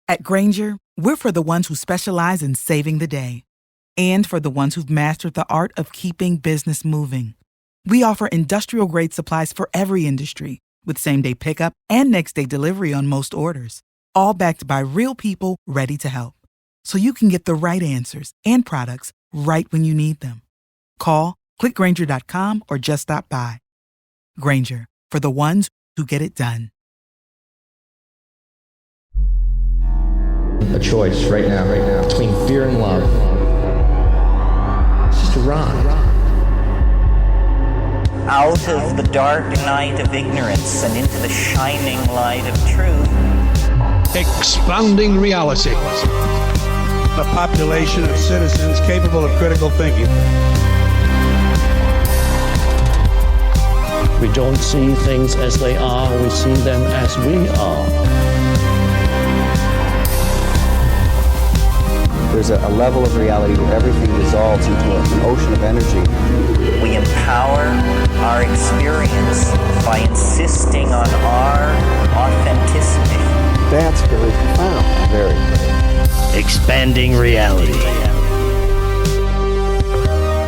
At Granger, we're for the ones who specialize in saving the day and for the ones who've mastered the art of keeping business moving. We offer industrial-grade supplies for every industry with same-day pickup and next-day delivery on most orders, all backed by real people ready to help. So you can get the right answers and products right when you need them. Call, clickgranger.com, or just stop by. Granger, for the ones who get it done. A choice right now, between fear and love. It's just a ride. Out of the dark night of ignorance and into the shining light of truth. Expanding reality. A population of citizens capable of critical thinking. We don't see things as they are, we see them as we are. There's a level of reality where everything dissolves into an ocean of energy. We empower our experience by insisting on our authenticity. That's very profound. Very. Expanding reality.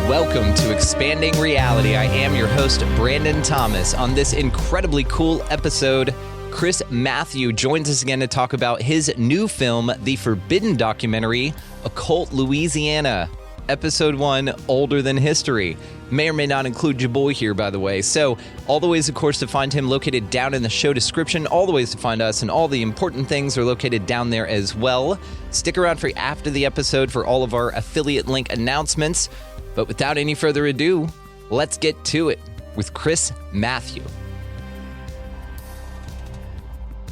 Welcome to Expanding Reality. I am your host, Brandon Thomas. On this incredibly cool episode, Chris Mathieu joins us again to talk about his new film, the forbidden documentary, Occult, Louisiana. Episode 1, Older Than History. May or may not include your boy here, by the way. So, all the ways, of course, to find him located down in the show description. All the ways to find us and all the important things are located down there as well. Stick around for after the episode for all of our affiliate link announcements. But without any further ado, let's get to it with Chris Mathieu.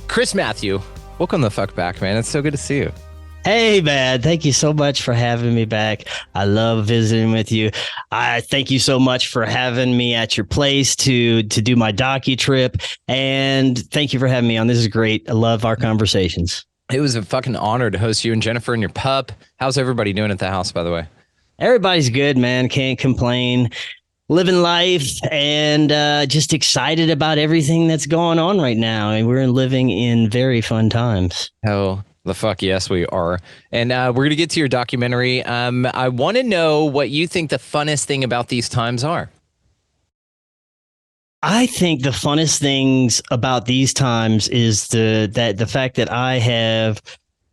Chris Mathieu, welcome the fuck back, man. It's so good to see you. Hey, man. Thank you so much for having me back. I love visiting with you. I thank you so much for having me at your place to do my docu trip. And thank you for having me on. This is great. I love our conversations. It was a fucking honor to host you and Jennifer and your pup. How's everybody doing at the house, by the way? Everybody's good, man. Can't complain. Living life and just excited about everything that's going on right now. And we're living in very fun times. Oh, the fuck yes, we are. And we're going to get to your documentary. I want to know what you think the funnest thing about these times are. I think the funnest things about these times is the fact that I have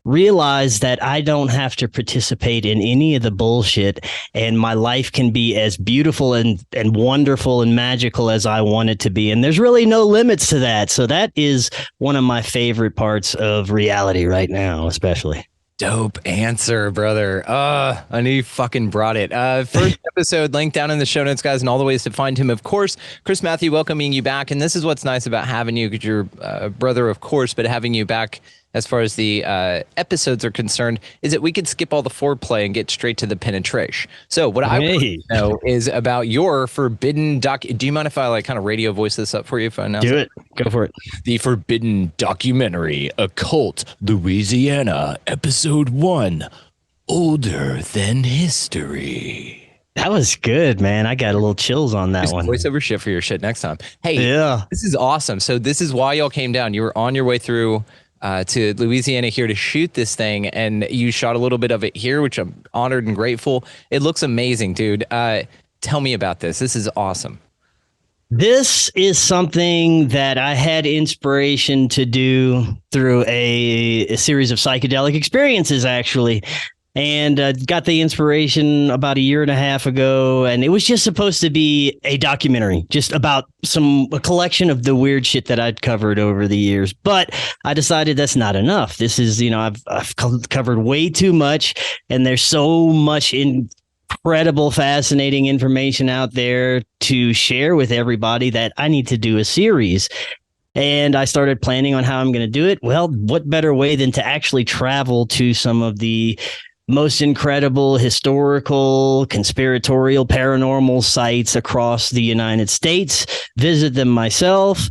realized that I don't have to participate in any of the bullshit, and my life can be as beautiful and wonderful and magical as I want it to be. And there's really no limits to that. So that is one of my favorite parts of reality right now, especially. Dope answer, brother. I knew you fucking brought it. First episode, link down in the show notes, guys, and all the ways to find him. Of course, Chris Mathieu, welcoming you back. And this is what's nice about having you, because you're a brother, of course, but having you back as far as the episodes are concerned, is that we could skip all the foreplay and get straight to the penetration. So what I want to know is about your forbidden do you mind if I kind of radio voice this up for you? If I announce Do it. Go for it. The forbidden documentary, Occult, Louisiana, episode 1, Older Than History. That was good, man. I got a little chills on that one. Voiceover shit for your shit next time. Hey, yeah, this is awesome. So this is why y'all came down. You were on your way through to Louisiana here to shoot this thing, and you shot a little bit of it here, which I'm honored and grateful. It looks amazing, dude. Tell me about this. This is awesome. This is something that I had inspiration to do through a series of psychedelic experiences, actually. And got the inspiration about a year and a half ago. And it was just supposed to be a documentary, just about a collection of the weird shit that I'd covered over the years. But I decided that's not enough. This is, I've covered way too much. And there's so much incredible, fascinating information out there to share with everybody that I need to do a series. And I started planning on how I'm going to do it. Well, what better way than to actually travel to some of the most incredible historical, conspiratorial, paranormal sites across the United States, visit them myself,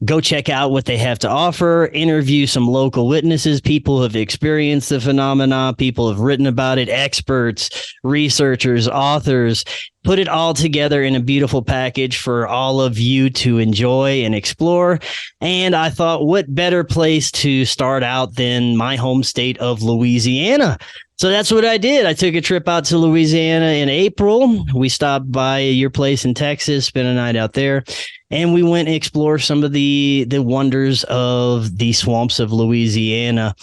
go check out what they have to offer, interview some local witnesses, people who have experienced the phenomena, people who have written about it, experts, researchers, authors, put it all together in a beautiful package for all of you to enjoy and explore. And I thought, what better place to start out than my home state of Louisiana? So that's what I did. I took a trip out to Louisiana in April. We stopped by your place in Texas, spent a night out there, and we went and explored some of the wonders of the swamps of Louisiana.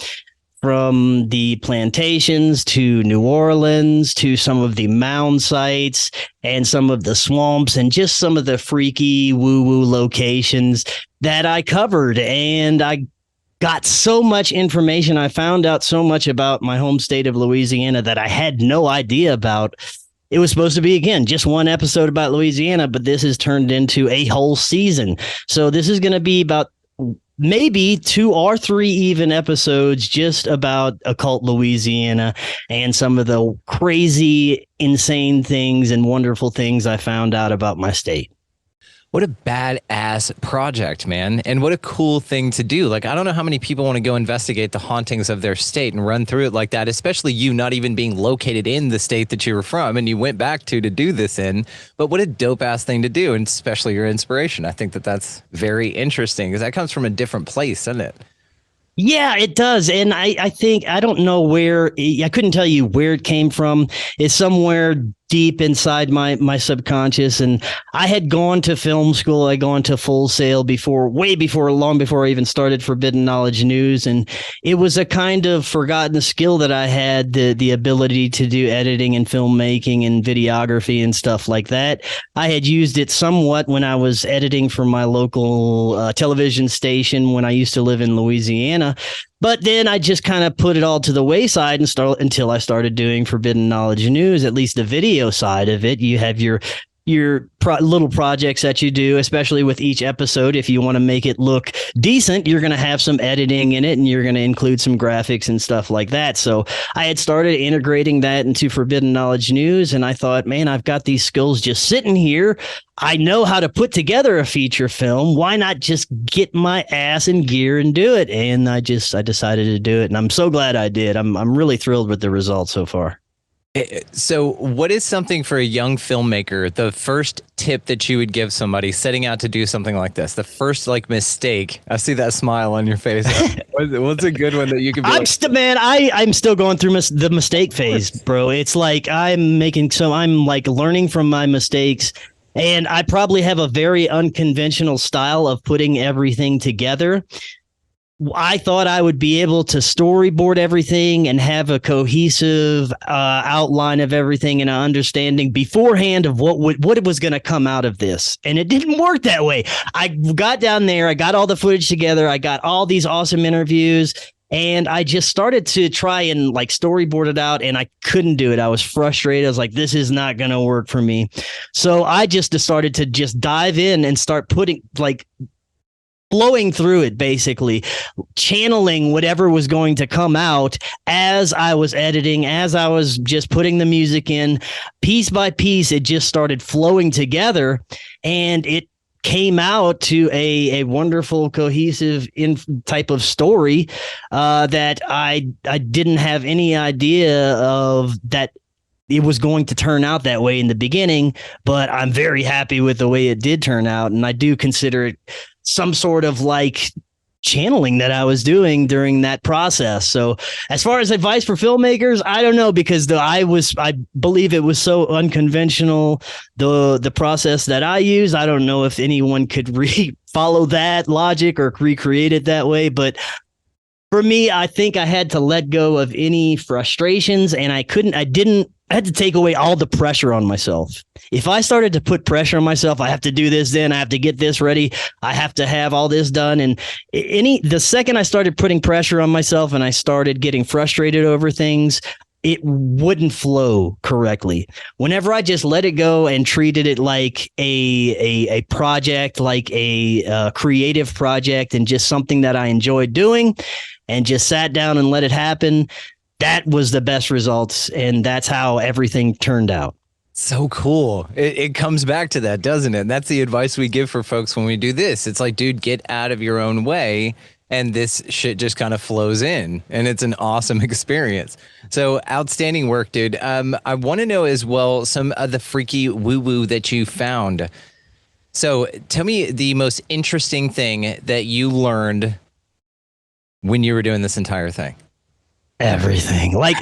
From the plantations to New Orleans to some of the mound sites and some of the swamps and just some of the freaky woo-woo locations that I covered. And I got so much information. I found out so much about my home state of Louisiana that I had no idea about. It was supposed to be, again, just one episode about Louisiana, but this has turned into a whole season. So this is going to be about maybe 2 or 3 even episodes just about Occult Louisiana and some of the crazy, insane things and wonderful things I found out about my state. What a badass project, man. And what a cool thing to do. Like, I don't know how many people want to go investigate the hauntings of their state and run through it like that, especially you not even being located in the state that you were from and you went back to do this in. But what a dope ass thing to do, and especially your inspiration. I think that that's very interesting because that comes from a different place, doesn't it? Yeah, it does. And I think, I don't know where, I couldn't tell you where it came from. It's somewhere deep inside my subconscious. And I had gone to film school. I gone to Full Sail long before I even started Forbidden Knowledge News. And it was a kind of forgotten skill that I had, the ability to do editing and filmmaking and videography and stuff like that. I had used it somewhat when I was editing for my local television station when I used to live in Louisiana. But then I just kind of put it all to the wayside until I started doing Forbidden Knowledge News, at least the video side of it. You have your little projects that you do, especially with each episode. If you want to make it look decent, you're going to have some editing in it and you're going to include some graphics and stuff like that. So I had started integrating that into Forbidden Knowledge News. And I thought, man, I've got these skills just sitting here. I know how to put together a feature film. Why not just get my ass in gear and do it? And I decided to do it. And I'm so glad I did. I'm really thrilled with the results so far. So what is something for a young filmmaker, the first tip that you would give somebody setting out to do something like this? The first mistake. I see that smile on your face. What's a good one that you could be I'm still going through the mistake phase, bro. It's like I'm learning from my mistakes. And I probably have a very unconventional style of putting everything together. I thought I would be able to storyboard everything and have a cohesive outline of everything and an understanding beforehand of what was going to come out of this. And it didn't work that way. I got down there, I got all the footage together, I got all these awesome interviews, and I just started to try and storyboard it out, and I couldn't do it. I was frustrated. I was like, this is not going to work for me. So I just started to just dive in and start putting flowing through it, basically channeling whatever was going to come out as I was editing, as I was just putting the music in piece by piece. It just started flowing together, and it came out to a wonderful, cohesive type of story that I didn't have any idea of that it was going to turn out that way in the beginning, but I'm very happy with the way it did turn out. And I do consider it some sort of channeling that I was doing during that process. So as far as advice for filmmakers, I don't know, because I believe it was so unconventional, the process that I use. I don't know if anyone could follow that logic or recreate it that way, but for me, I think I had to let go of any frustrations, and I had to take away all the pressure on myself. If I started to put pressure on myself, I have to do this, then I have to get this ready, I have to have all this done. And the second I started putting pressure on myself and I started getting frustrated over things, it wouldn't flow correctly. Whenever I just let it go and treated it like a project, like a creative project, and just something that I enjoyed doing, and just sat down and let it happen, that was the best results. And that's how everything turned out. So cool. It comes back to that, doesn't it? And that's the advice we give for folks when we do this. It's like, dude, get out of your own way and this shit just kind of flows in, and it's an awesome experience. So outstanding work, dude. I want to know as well some of the freaky woo-woo that you found. So tell me the most interesting thing that you learned when you were doing this entire thing. Everything. Like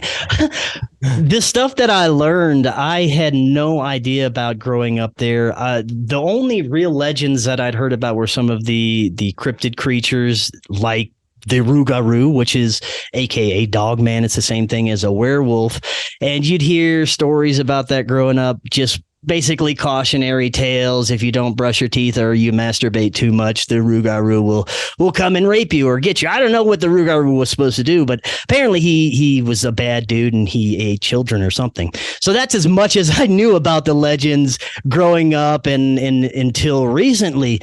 the stuff that I learned, I had no idea about growing up there. The only real legends that I'd heard about were some of the cryptid creatures like the Rougarou, which is AKA Dogman. It's the same thing as a werewolf. And you'd hear stories about that growing up, just basically cautionary tales. If you don't brush your teeth or you masturbate too much, the Rougarou will come and rape you or get you. I don't know what the Rougarou was supposed to do, but apparently he was a bad dude and he ate children or something. So that's as much as I knew about the legends growing up and until recently.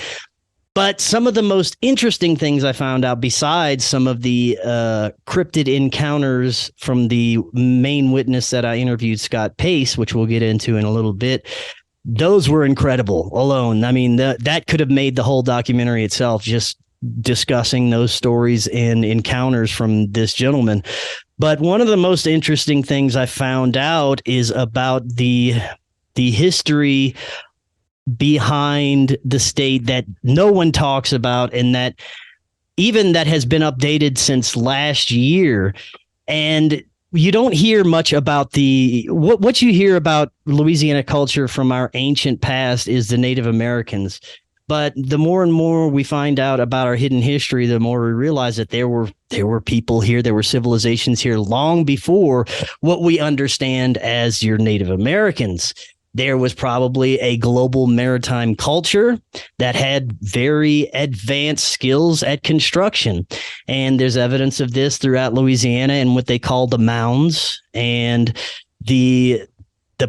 But some of the most interesting things I found out, besides some of the cryptid encounters from the main witness that I interviewed, Scott Pace, which we'll get into in a little bit, those were incredible alone. I mean, that could have made the whole documentary itself, just discussing those stories and encounters from this gentleman. But one of the most interesting things I found out is about the history behind the state that no one talks about, and that even that has been updated since last year. And you don't hear much about what you hear about Louisiana culture from our ancient past is the Native Americans. But the more and more we find out about our hidden history, the more we realize that there were people here, there were civilizations here long before what we understand as your Native Americans. There was probably a global maritime culture that had very advanced skills at construction. And there's evidence of this throughout Louisiana and what they call the mounds, and the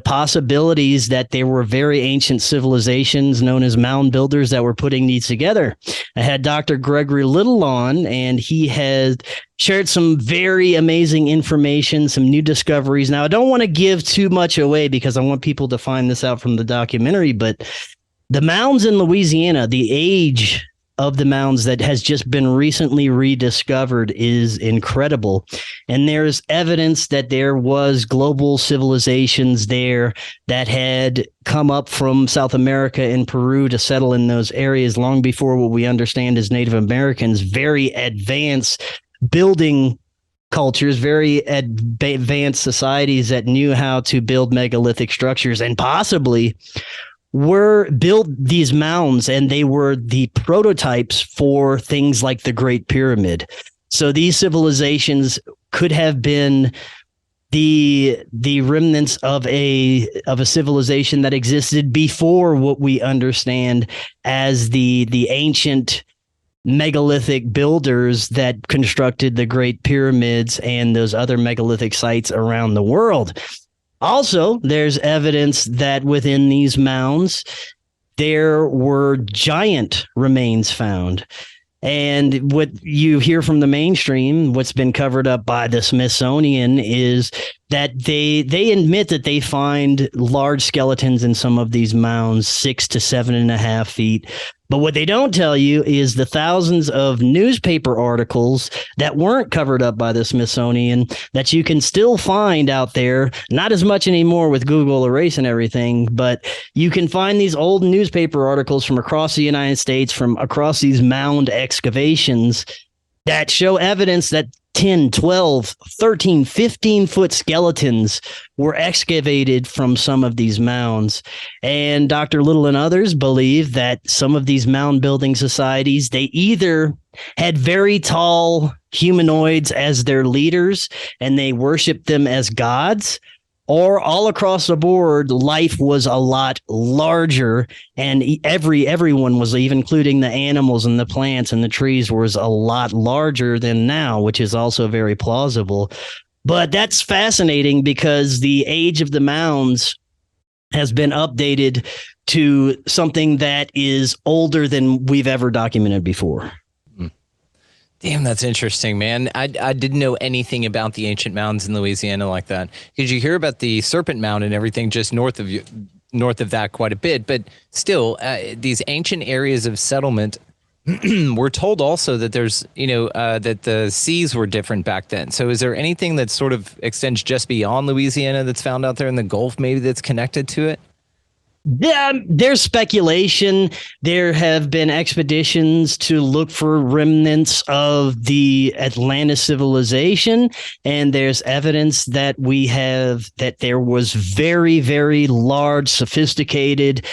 possibilities that there were very ancient civilizations known as mound builders that were putting these together. I had Dr. Gregory Little on, and he has shared some very amazing information, some new discoveries. Now, I don't want to give too much away because I want people to find this out from the documentary, but the mounds in Louisiana, the age of the mounds that has just been recently rediscovered is incredible. And there's evidence that there was global civilizations there that had come up from South America and Peru to settle in those areas long before what we understand as Native Americans. Very advanced building cultures, very advanced societies that knew how to build megalithic structures, and possibly were built these mounds, and they were the prototypes for things like the Great Pyramid. So these civilizations could have been the remnants of a civilization that existed before what we understand as the ancient megalithic builders that constructed the Great Pyramids and those other megalithic sites around the world. Also, there's evidence that within these mounds, there were giant remains found. And what you hear from the mainstream, what's been covered up by the Smithsonian, is that they admit that they find large skeletons in some of these mounds, 6 to 7.5 feet. But what they don't tell you is the thousands of newspaper articles that weren't covered up by the Smithsonian that you can still find out there. Not as much anymore with Google Erase and everything, but you can find these old newspaper articles from across the United States, from across these mound excavations, that show evidence that 10, 12, 13, 15-foot skeletons were excavated from some of these mounds. And Dr. Little and others believe that some of these mound building societies, they either had very tall humanoids as their leaders and they worshiped them as gods, or all across the board, life was a lot larger, and everyone was, even including the animals and the plants and the trees, was a lot larger than now, which is also very plausible. But that's fascinating because the age of the mounds has been updated to something that is older than we've ever documented before. Damn, that's interesting, man. I didn't know anything about the ancient mounds in Louisiana like that. Because you hear about the Serpent Mound and everything just north of that quite a bit, but still, these ancient areas of settlement we're told also that there's, that the seas were different back then. So is there anything that sort of extends just beyond Louisiana that's found out there in the Gulf, maybe that's connected to it? Yeah, there's speculation. There have been expeditions to look for remnants of the Atlantis civilization, and there's evidence that there was very, very large, sophisticated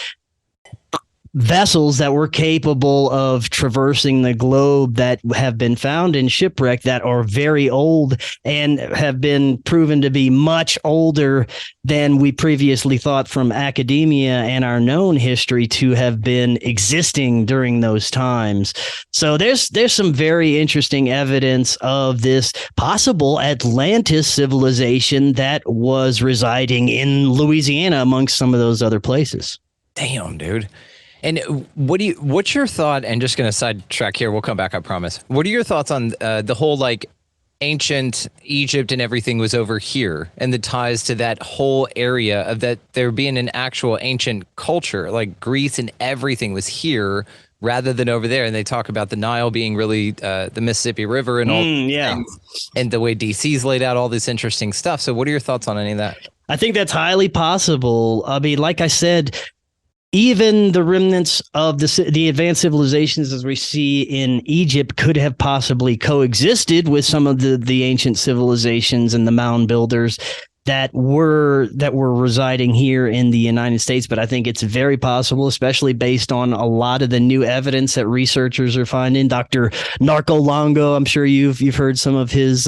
vessels that were capable of traversing the globe that have been found in shipwreck that are very old and have been proven to be much older than we previously thought from academia and our known history to have been existing during those times. So there's some very interesting evidence of this possible Atlantis civilization that was residing in Louisiana amongst some of those other places. Damn, dude. And what's your thought? And just going to sidetrack here. We'll come back, I promise. What are your thoughts on the whole like ancient Egypt and everything was over here, and the ties to that whole area of that there being an actual ancient culture, like Greece and everything was here rather than over there? And they talk about the Nile being really the Mississippi River and all things, and the way DC's laid out all this interesting stuff. So what are your thoughts on any of that? I think that's highly possible. I mean, like I said, even the remnants of the advanced civilizations as we see in Egypt could have possibly coexisted with some of the ancient civilizations and the mound builders that were residing here in the United States. But I think it's very possible, especially based on a lot of the new evidence that researchers are finding. Dr. Narco Longo, I'm sure you've heard some of his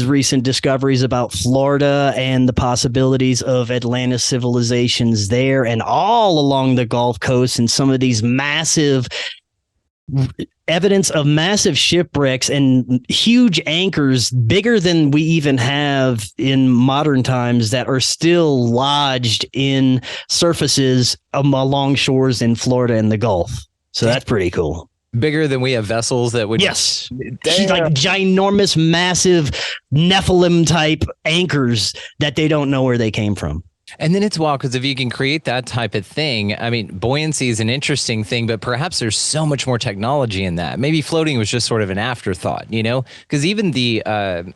recent discoveries about Florida and the possibilities of Atlantis civilizations there and all along the Gulf Coast, and some of these massive evidence of massive shipwrecks and huge anchors bigger than we even have in modern times that are still lodged in surfaces along shores in Florida and the Gulf. So that's pretty cool. Bigger than we have vessels that would... Yes. Like ginormous, massive Nephilim type anchors that they don't know where they came from. And then it's wild because if you can create that type of thing, I mean, buoyancy is an interesting thing, but perhaps there's so much more technology in that. Maybe floating was just sort of an afterthought, because even the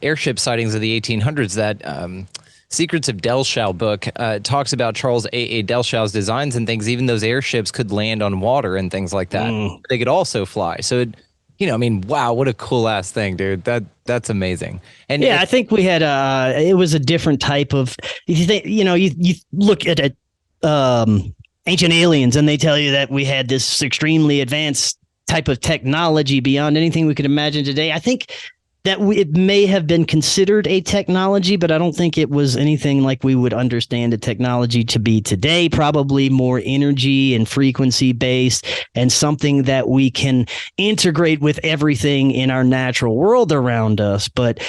airship sightings of the 1800s, that Secrets of Delfshaw book talks about Charles A. Delfshaw's designs and things. Even those airships could land on water and things like that. They could also fly. So, wow, what a cool ass thing, dude. That's amazing. And yeah, I think we had it was a different type of. If you think, you look at Ancient Aliens, and they tell you that we had this extremely advanced type of technology beyond anything we could imagine today. I think that it may have been considered a technology, but I don't think it was anything like we would understand a technology to be today. Probably more energy and frequency based, and something that we can integrate with everything in our natural world around us. But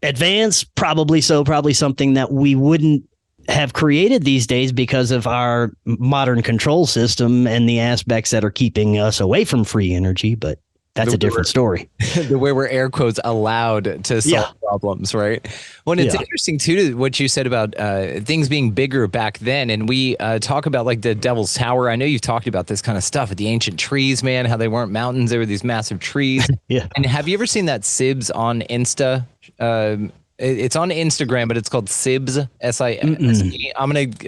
advanced, probably so, probably something that we wouldn't have created these days because of our modern control system and the aspects that are keeping us away from free energy. But that's a different story. The way we're air quotes allowed to solve problems, right? Well, it's interesting too what you said about things being bigger back then, and we talk about like the Devil's Tower. I know you've talked about this kind of stuff with the ancient trees, man. How they weren't mountains; they were these massive trees. Yeah. And have you ever seen that Sibs on Insta? It's on Instagram, but it's called Sibs, S-I-S-E.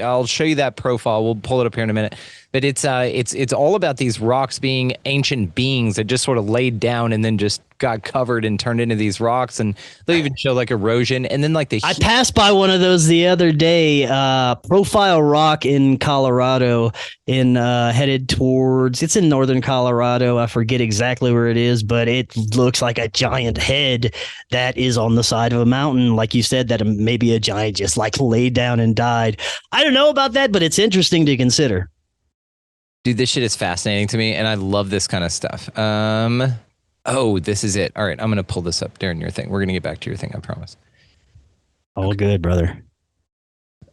I'll show you that profile. We'll pull it up here in a minute. But it's all about these rocks being ancient beings that just sort of laid down and then just got covered and turned into these rocks. And they'll even show like erosion. And then like I passed by one of those the other day, Profile Rock in Colorado, headed towards, it's in northern Colorado. I forget exactly where it is, but it looks like a giant head that is on the side of a mountain. Like you said, that maybe a giant just like laid down and died. I don't know about that, but it's interesting to consider. Dude, this shit is fascinating to me, and I love this kind of stuff. Oh, this is it. All right, I'm going to pull this up during your thing. We're going to get back to your thing, I promise. All good, brother.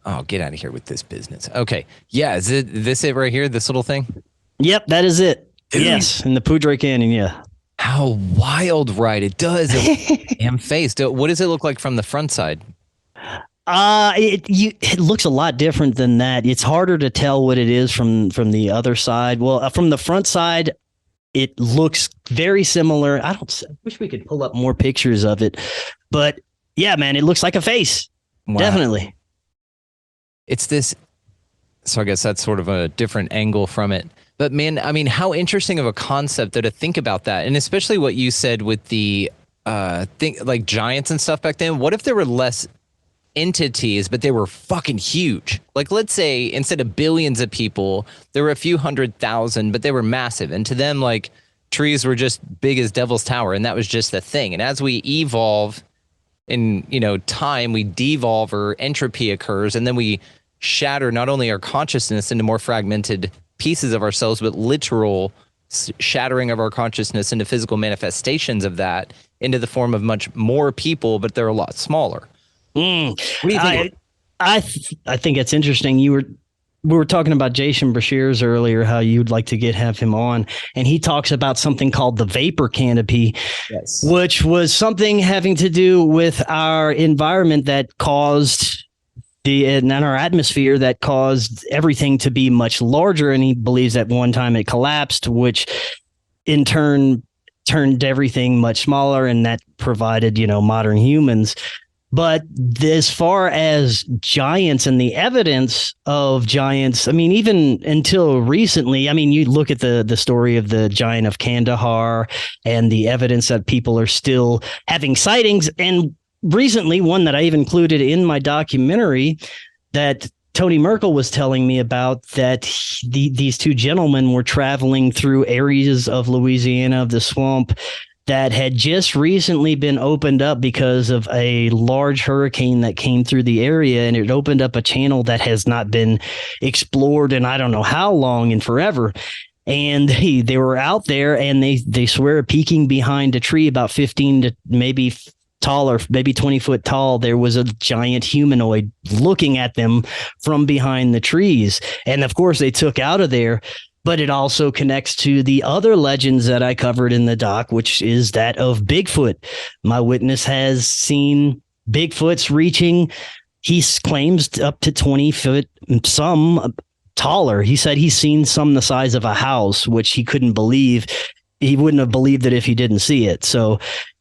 Oh, get out of here with this business. Okay. Yeah, is this it right here, this little thing? Yep, that is it. Dude. Yes, in the Poudre Canyon, yeah. How wild, right? It does. Damn face. What does it look like from the front side? It looks a lot different than that. It's harder to tell what it is from the other side. Well, from the front side, It looks very similar. I wish we could pull up more pictures of it, but yeah, man, it looks like a face. Wow. Definitely. It's this. So I guess that's sort of a different angle from it. But man, I mean, how interesting of a concept though to think about that. And especially what you said with the like giants and stuff back then. What if there were less entities, but they were fucking huge? Like, let's say instead of billions of people, there were a few 100,000, but they were massive. And to them, like, trees were just big as Devil's Tower. And that was just the thing. And as we evolve in, time, we devolve, or entropy occurs. And then we shatter not only our consciousness into more fragmented pieces of ourselves, but literal shattering of our consciousness into physical manifestations of that into the form of much more people, but they're a lot smaller. What do you think? I think it's interesting. We were talking about Jason Bashir's earlier, how you'd like to have him on, and he talks about something called the vapor canopy, yes, which was something having to do with our environment that caused and our atmosphere that caused everything to be much larger. And he believes that one time it collapsed, which in turn turned everything much smaller, and that provided, modern humans. But as far as giants and the evidence of giants, I mean, even until recently, I mean, you look at the story of the giant of Kandahar and the evidence that people are still having sightings. And recently, one that I've included in my documentary that Tony Merkel was telling me about, that these two gentlemen were traveling through areas of Louisiana, of the swamp, that had just recently been opened up because of a large hurricane that came through the area, and it opened up a channel that has not been explored in I don't know how long and forever. And they were out there, and they swear peeking behind a tree about 15 to maybe taller, maybe 20 foot tall, there was a giant humanoid looking at them from behind the trees. And of course, they took out of there. But it also connects to the other legends that I covered in the doc, which is that of Bigfoot. My witness has seen Bigfoots reaching, he claims, up to 20 foot, some taller. He said he's seen some the size of a house, which he couldn't believe. He wouldn't have believed it if he didn't see it. So,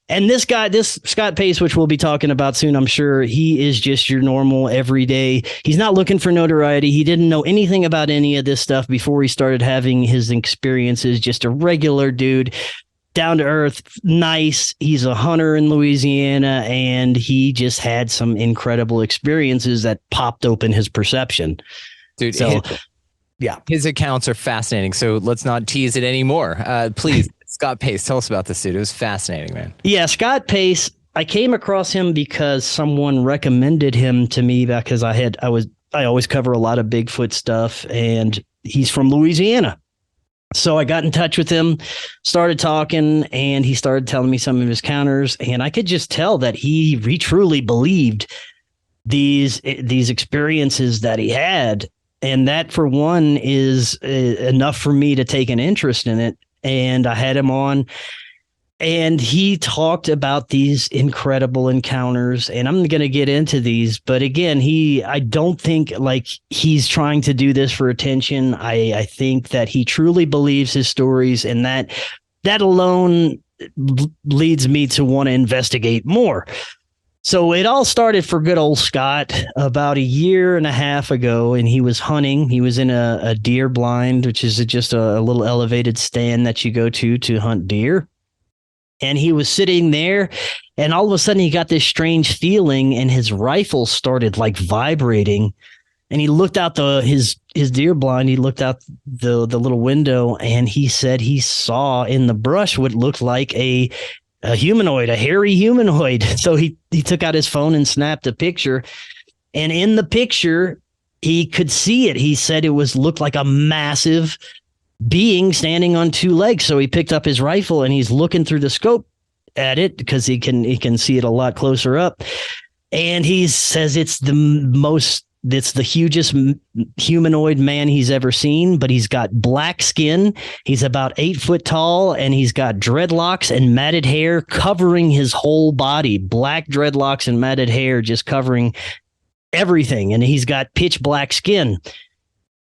and this guy, this Scott Pace, which we'll be talking about soon, I'm sure, he is just your normal everyday. He's not looking for notoriety. He didn't know anything about any of this stuff before he started having his experiences. Just a regular dude, down to earth, nice. He's a hunter in Louisiana, and he just had some incredible experiences that popped open his perception. Dude, so, his accounts are fascinating. So let's not tease it anymore. Please. Scott Pace, tell us about this dude. It was fascinating, man. Yeah, Scott Pace, I came across him because someone recommended him to me, because I always cover a lot of Bigfoot stuff, and he's from Louisiana. So I got in touch with him, started talking, and he started telling me some of his counters, and I could just tell that he truly believed these experiences that he had, and that for one is enough for me to take an interest in it. And I had him on, and he talked about these incredible encounters, and I'm going to get into these. But again, I don't think like he's trying to do this for attention. I think that he truly believes his stories, and that alone leads me to want to investigate more. So it all started for good old Scott about a year and a half ago, and he was hunting. He was in a deer blind, which is just a little elevated stand that you go to hunt deer. And he was sitting there, and all of a sudden he got this strange feeling, and his rifle started like vibrating. And he looked out his deer blind. He looked out the little window, and he said he saw in the brush what looked like a humanoid, a hairy humanoid. So he took out his phone and snapped a picture. And in the picture, he could see it. He said it looked like a massive being standing on two legs. So he picked up his rifle, and he's looking through the scope at it because he can see it a lot closer up. And he says it's the hugest humanoid man he's ever seen, but he's got black skin. He's about 8 foot tall, and he's got dreadlocks and matted hair covering his whole body. Black dreadlocks and matted hair just covering everything. And he's got pitch black skin.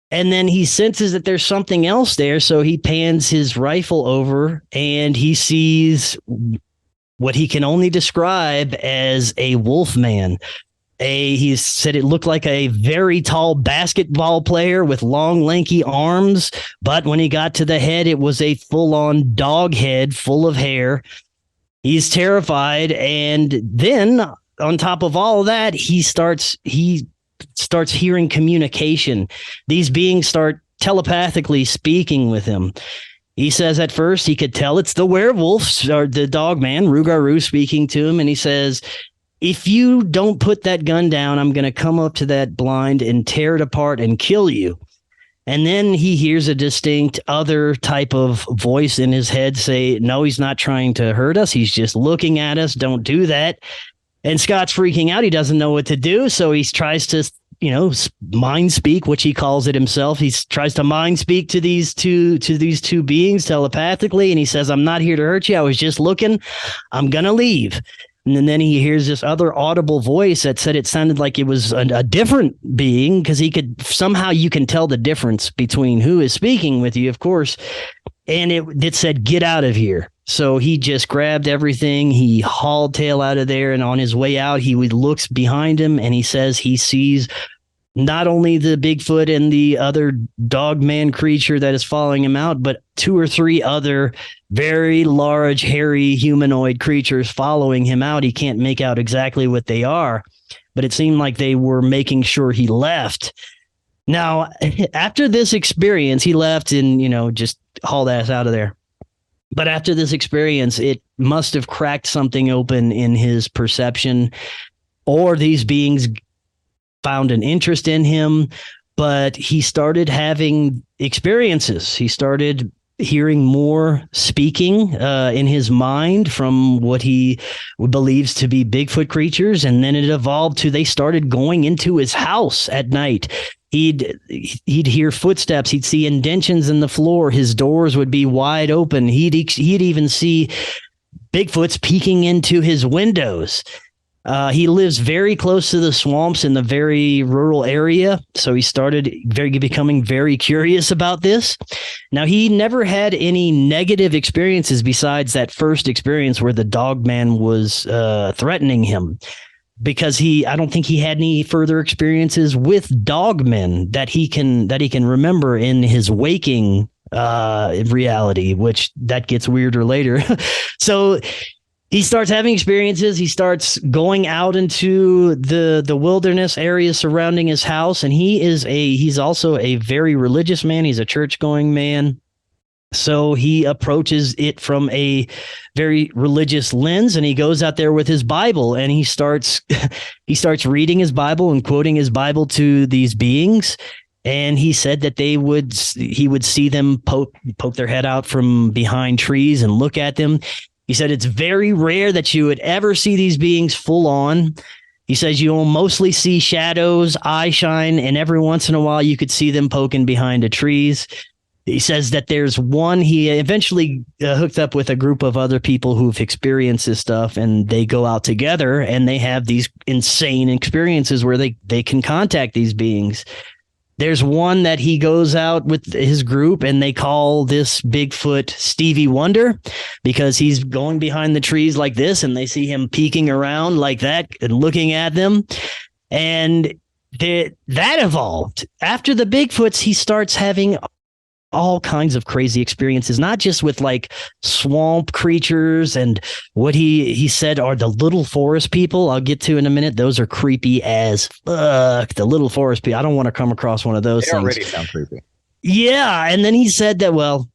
And then he senses that there's something else there. So he pans his rifle over and he sees what he can only describe as a wolf man. He said it looked like a very tall basketball player with long, lanky arms. But when he got to the head, it was a full-on dog head full of hair. He's terrified. And then on top of all of that, he starts hearing communication. These beings start telepathically speaking with him. He says at first he could tell it's the werewolf or the dog man, Rugaru, speaking to him. And he says, if you don't put that gun down, I'm going to come up to that blind and tear it apart and kill you. And then he hears a distinct other type of voice in his head say, no, he's not trying to hurt us. He's just looking at us. Don't do that. And Scott's freaking out. He doesn't know what to do. So he tries to, mind speak, which he calls it himself. He tries to mind speak to these two beings telepathically. And he says, I'm not here to hurt you. I was just looking. I'm going to leave. And then he hears this other audible voice that said it sounded like it was a different being, because you can tell the difference between who is speaking with you, of course. And it said, get out of here. So he just grabbed everything. He hauled tail out of there. And on his way out, he looks behind him and he says he sees not only the Bigfoot and the other dogman creature that is following him out, but 2 or 3 other very large, hairy humanoid creatures following him out. He can't make out exactly what they are, but it seemed like they were making sure he left. Now, after this experience, he left and, just hauled ass out of there. But after this experience, it must have cracked something open in his perception, or these beings found an interest in him, but he started having experiences. He started hearing more speaking in his mind from what he believes to be Bigfoot creatures. And then it evolved to they started going into his house at night. He'd hear footsteps. He'd see indentions in the floor. His doors would be wide open. He'd even see Bigfoots peeking into his windows. He lives very close to the swamps in the very rural area, so he started becoming very curious about this. Now, he never had any negative experiences besides that first experience where the dogman was threatening him, because I don't think he had any further experiences with dogmen that he can remember in his waking reality, which that gets weirder later. So he starts having experiences. He starts going out into the wilderness areas surrounding his house. And he's also a very religious man. He's a church going man. So he approaches it from a very religious lens, and he goes out there with his Bible and he starts reading his Bible and quoting his Bible to these beings. And he said that he would see them poke their head out from behind trees and look at them. He said it's very rare that you would ever see these beings full on. He says you'll mostly see shadows, eye shine, and every once in a while you could see them poking behind the trees. He says that there's one, he eventually hooked up with a group of other people who've experienced this stuff, and they go out together and they have these insane experiences where they can contact these beings. There's one that he goes out with his group and they call this Bigfoot Stevie Wonder, because he's going behind the trees like this and they see him peeking around like that and looking at them. And that evolved. After the Bigfoots, he starts having all kinds of crazy experiences, not just with like swamp creatures and what he said are the little forest people. I'll get to in a minute. Those are creepy as fuck. The little forest people. I don't want to come across one of those things. They already sound creepy. Yeah. And then he said that, well,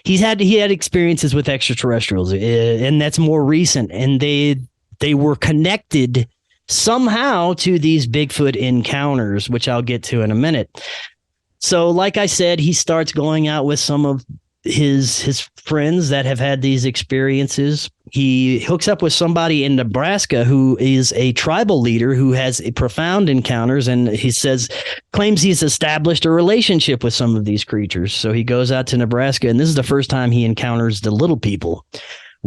he had experiences with extraterrestrials, and that's more recent. And they were connected somehow to these Bigfoot encounters, which I'll get to in a minute. So like I said, he starts going out with some of his friends that have had these experiences. He hooks up with somebody in Nebraska who is a tribal leader who has profound encounters, and he claims he's established a relationship with some of these creatures. So he goes out to Nebraska, and this is the first time he encounters the little people,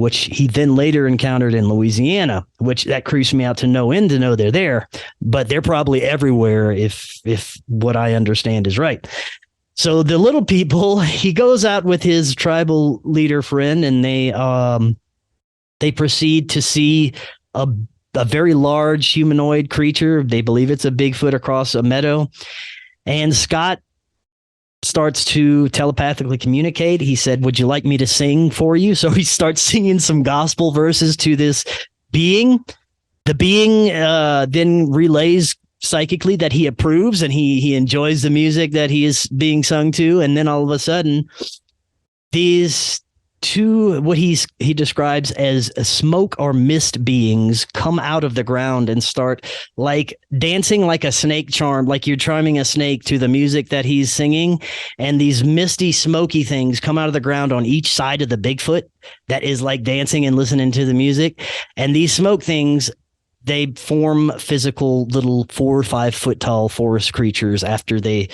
which he then later encountered in Louisiana, which that creeps me out to no end to know they're there, but they're probably everywhere if what I understand is right. So the little people, he goes out with his tribal leader friend, and they proceed to see a very large humanoid creature. They believe it's a Bigfoot across a meadow. And Scott starts to telepathically communicate. He said, "Would you like me to sing for you?" So he starts singing some gospel verses to this being. The being then relays psychically that he approves, and he enjoys the music that he is being sung to. And then all of a sudden, these two, what he describes as a smoke or mist beings, come out of the ground and start like dancing like a snake charm, like you're charming a snake to the music that he's singing. And these misty, smoky things come out of the ground on each side of the Bigfoot that is like dancing and listening to the music. And these smoke things, they form physical little 4 or 5 foot tall forest creatures after they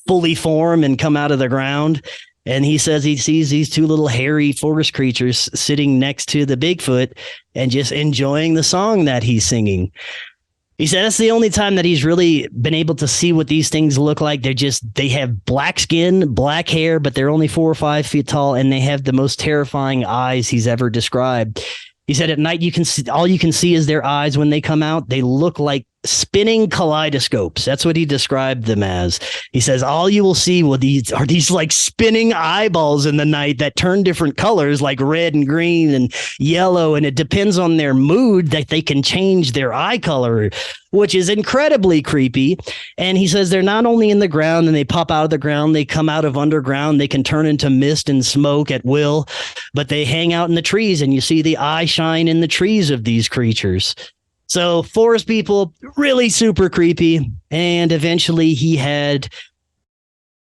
fully form and come out of the ground. And he says he sees these 2 little hairy forest creatures sitting next to the Bigfoot and just enjoying the song that he's singing. He said that's the only time that he's really been able to see what these things look like. They have black skin, black hair, but they're only 4 or 5 feet tall, and they have the most terrifying eyes he's ever described. He said at night all you can see is their eyes when they come out. They look like spinning kaleidoscopes. That's what he described them as. He says all you will see are these like spinning eyeballs in the night that turn different colors, like red and green and yellow, and it depends on their mood that they can change their eye color, which is incredibly creepy. And he says they're not only in the ground and they pop out of the ground, they come out of underground, they can turn into mist and smoke at will, but they hang out in the trees, and you see the eye shine in the trees of these creatures. So forest people, really super creepy. And eventually he had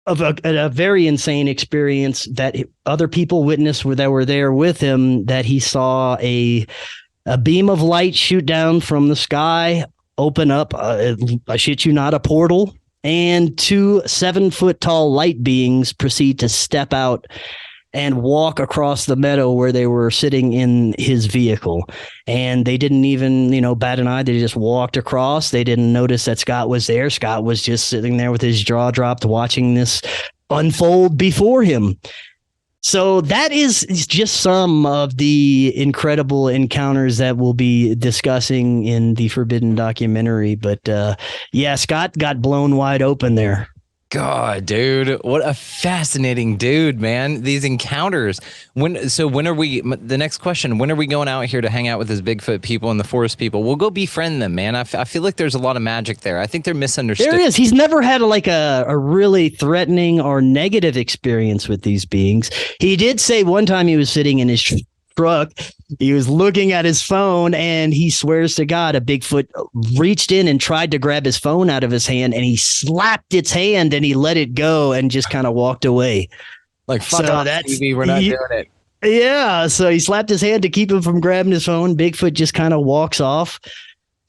a very insane experience that other people witnessed that were there with him, that he saw a beam of light shoot down from the sky, open up, I shit you not, a portal, and 2 7-foot tall light beings proceed to step out and walk across the meadow where they were sitting in his vehicle. And they didn't even, bat an eye. They just walked across. They didn't notice that Scott was there. Scott was just sitting there with his jaw dropped, watching this unfold before him. So that is just some of the incredible encounters that we'll be discussing in the Forbidden documentary. But Scott got blown wide open there. God, dude, what a fascinating dude, man. These encounters. When are we, the next question, when are we going out here to hang out with these Bigfoot people and the forest people? We'll go befriend them, man. I feel like there's a lot of magic there. I think they're misunderstood. There is. He's never had a really threatening or negative experience with these beings. He did say one time he was sitting in his truck, he was looking at his phone, and he swears to God a Bigfoot reached in and tried to grab his phone out of his hand, and he slapped its hand and he let it go and just kind of walked away. Like, fuck off, TV, we're not doing it. Yeah, so he slapped his hand to keep him from grabbing his phone. Bigfoot just kind of walks off.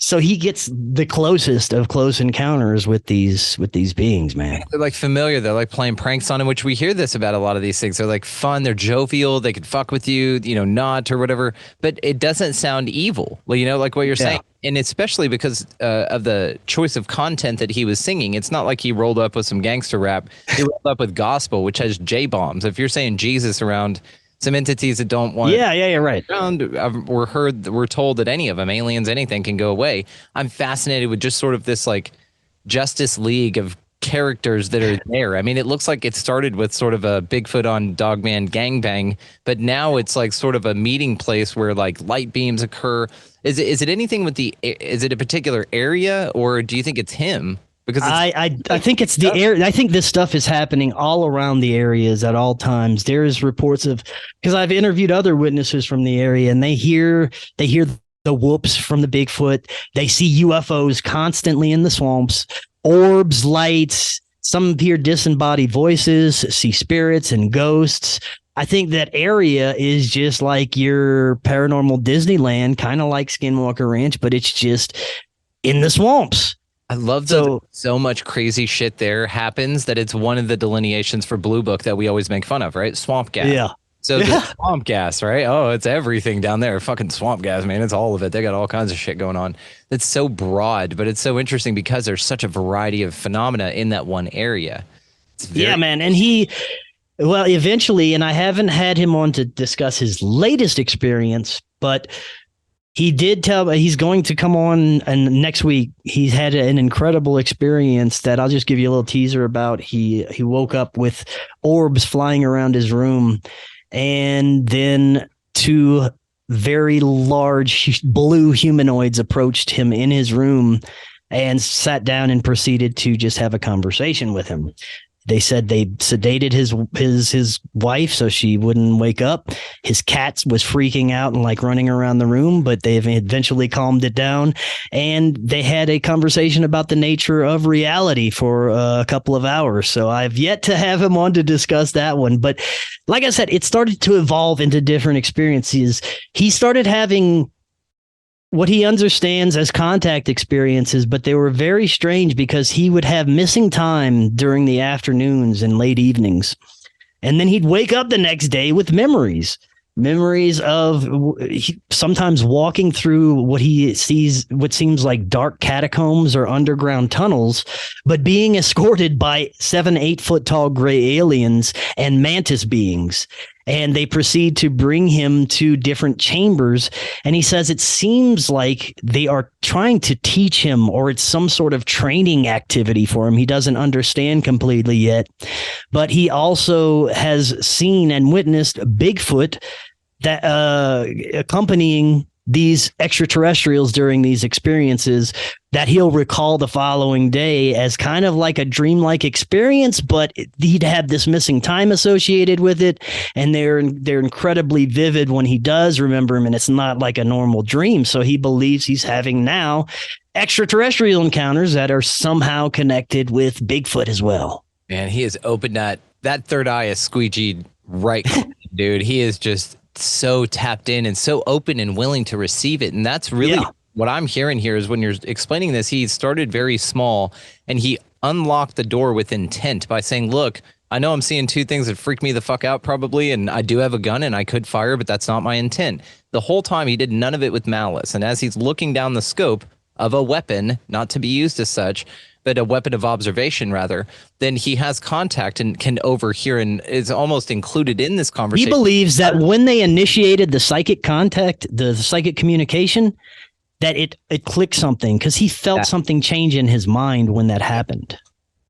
So he gets the closest of close encounters with these beings, man. They're like familiar. They're like playing pranks on him, which we hear this about a lot of these things. They're like fun. They're jovial. They could fuck with you, not or whatever. But it doesn't sound evil. Well, like what you're saying. And especially because of the choice of content that he was singing. It's not like he rolled up with some gangster rap. He rolled up with gospel, which has J-bombs. If you're saying Jesus around some entities that don't want you're right. We're told that any of them, aliens, anything, can go away. I'm fascinated with just sort of this like Justice League of characters that are there. I mean, it looks like it started with sort of a Bigfoot on Dogman gangbang, but now it's like sort of a meeting place where like light beams occur. Is it anything with is it a particular area, or do you think it's him? Because I think it's the area. I think this stuff is happening all around the areas at all times. There's reports of, because I've interviewed other witnesses from the area, and they hear the whoops from the Bigfoot. They see UFOs constantly in the swamps, orbs, lights. Some hear disembodied voices, see spirits and ghosts. I think that area is just like your paranormal Disneyland, kind of like Skinwalker Ranch, but it's just in the swamps. I love that so much crazy shit there happens that it's one of the delineations for Blue Book that we always make fun of, right? Swamp Gap. Yeah. So the swamp gas, right? Oh, it's everything down there. Fucking swamp gas, man. It's all of it. They got all kinds of shit going on. It's so broad, but it's so interesting because there's such a variety of phenomena in that one area. Yeah, man. And well, eventually, and I haven't had him on to discuss his latest experience, but he did tell me he's going to come on, and next week he's had an incredible experience that I'll just give you a little teaser about. He woke up with orbs flying around his room, and then two very large blue humanoids approached him in his room and sat down and proceeded to just have a conversation with him. They said they sedated his wife so she wouldn't wake up. His cat was freaking out and like running around the room, but they eventually calmed it down. And they had a conversation about the nature of reality for a couple of hours. So I've yet to have him on to discuss that one. But like I said, it started to evolve into different experiences. He started having what he understands as contact experiences, but they were very strange because he would have missing time during the afternoons and late evenings. And then he'd wake up the next day with memories of sometimes walking through what he sees, what seems like dark catacombs or underground tunnels, but being escorted by 7-8 foot tall gray aliens and mantis beings. And they proceed to bring him to different chambers. And he says it seems like they are trying to teach him, or it's some sort of training activity for him. He doesn't understand completely yet. But he also has seen and witnessed Bigfoot that accompanying these extraterrestrials during these experiences that he'll recall the following day as kind of like a dreamlike experience, but he'd have this missing time associated with it. And they're incredibly vivid when he does remember him, and it's not like a normal dream. So he believes he's having now extraterrestrial encounters that are somehow connected with Bigfoot as well. Man, he has opened that third eye is squeegeed right, dude. He is just so tapped in and so open and willing to receive it. And that's really what I'm hearing here is when you're explaining this, he started very small and he unlocked the door with intent by saying, look, I know I'm seeing two things that freak me the fuck out probably, and I do have a gun and I could fire, but that's not my intent. The whole time he did none of it with malice. And as he's looking down the scope of a weapon, not to be used as such, but a weapon of observation rather, then he has contact and can overhear and is almost included in this conversation. He believes that when they initiated the psychic contact, the psychic communication, that it clicked something because he felt something change in his mind when that happened.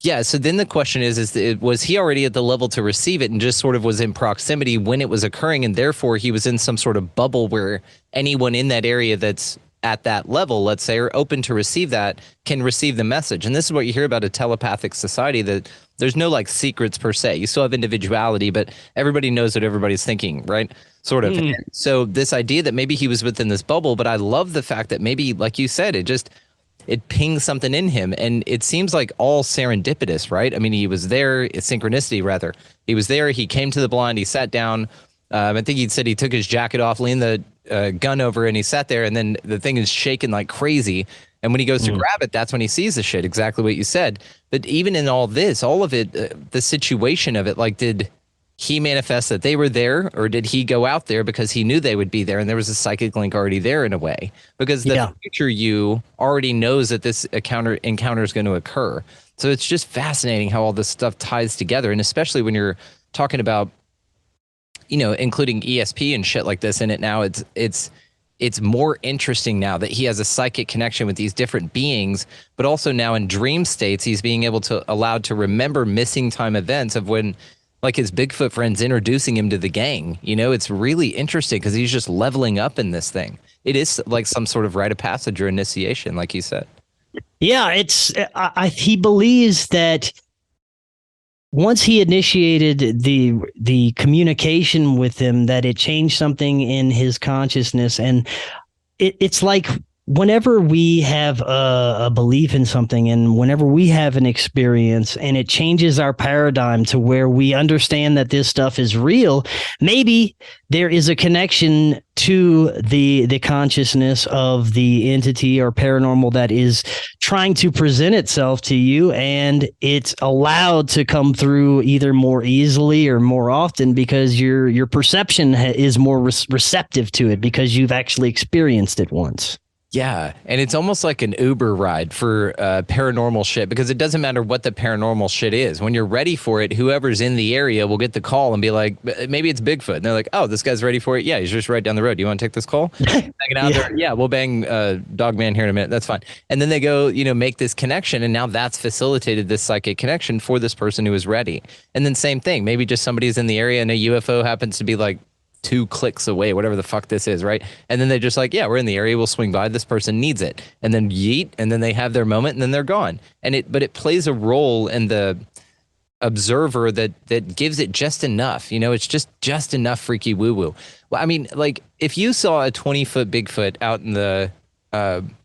Yeah. So then the question is was he already at the level to receive it and just sort of was in proximity when it was occurring, and therefore he was in some sort of bubble where anyone in that area that's at that level, let's say, or open to receive that, can receive the message. And this is what you hear about a telepathic society, that there's no like secrets per se. You still have individuality, but everybody knows what everybody's thinking, right? Sort of. So this idea that maybe he was within this bubble, but I love the fact that maybe, like you said, it pinged something in him. And it seems like all serendipitous, right? I mean, he was there, it's synchronicity rather. He was there, he came to the blind, he sat down. I think he said he took his jacket off, leaned the gun over, and he sat there, and then the thing is shaking like crazy. And when he goes to grab it, that's when he sees the shit, exactly what you said. But even in all this, all of it, the situation of it, like, did he manifest that they were there, or did he go out there because he knew they would be there and there was a psychic link already there in a way? Because the future you already knows that this encounter is going to occur. So it's just fascinating how all this stuff ties together, and especially when you're talking about, you know, including ESP and shit like this in it now, it's more interesting now that he has a psychic connection with these different beings, but also now in dream states, he's being able to allowed to remember missing time events of when, like, his Bigfoot friend's introducing him to the gang. You know, it's really interesting because he's just leveling up in this thing. It is like some sort of rite of passage or initiation, like you said. Yeah, he believes that once he initiated the communication with him, that it changed something in his consciousness. And it's like whenever we have a belief in something and whenever we have an experience and it changes our paradigm to where we understand that this stuff is real, maybe there is a connection to the consciousness of the entity or paranormal that is trying to present itself to you, and it's allowed to come through either more easily or more often because your perception is more receptive to it because you've actually experienced it once. Yeah, and it's almost like an Uber ride for paranormal shit, because it doesn't matter what the paranormal shit is. When you're ready for it, whoever's in the area will get the call and be like, maybe it's Bigfoot. And they're like, oh, this guy's ready for it. Yeah, he's just right down the road. Do you want to take this call? Hanging out there. Yeah, we'll bang Dogman here in a minute. That's fine. And then they go, make this connection, and now that's facilitated this psychic connection for this person who is ready. And then same thing. Maybe just somebody's in the area and a UFO happens to be like 2 clicks away, whatever the fuck this is, right? And then they're just like, yeah, we're in the area, we'll swing by, this person needs it. And then yeet, and then they have their moment, and then they're gone. But it plays a role in the observer that gives it just enough. It's just enough freaky woo-woo. Well, I mean, like, if you saw a 20-foot Bigfoot out in the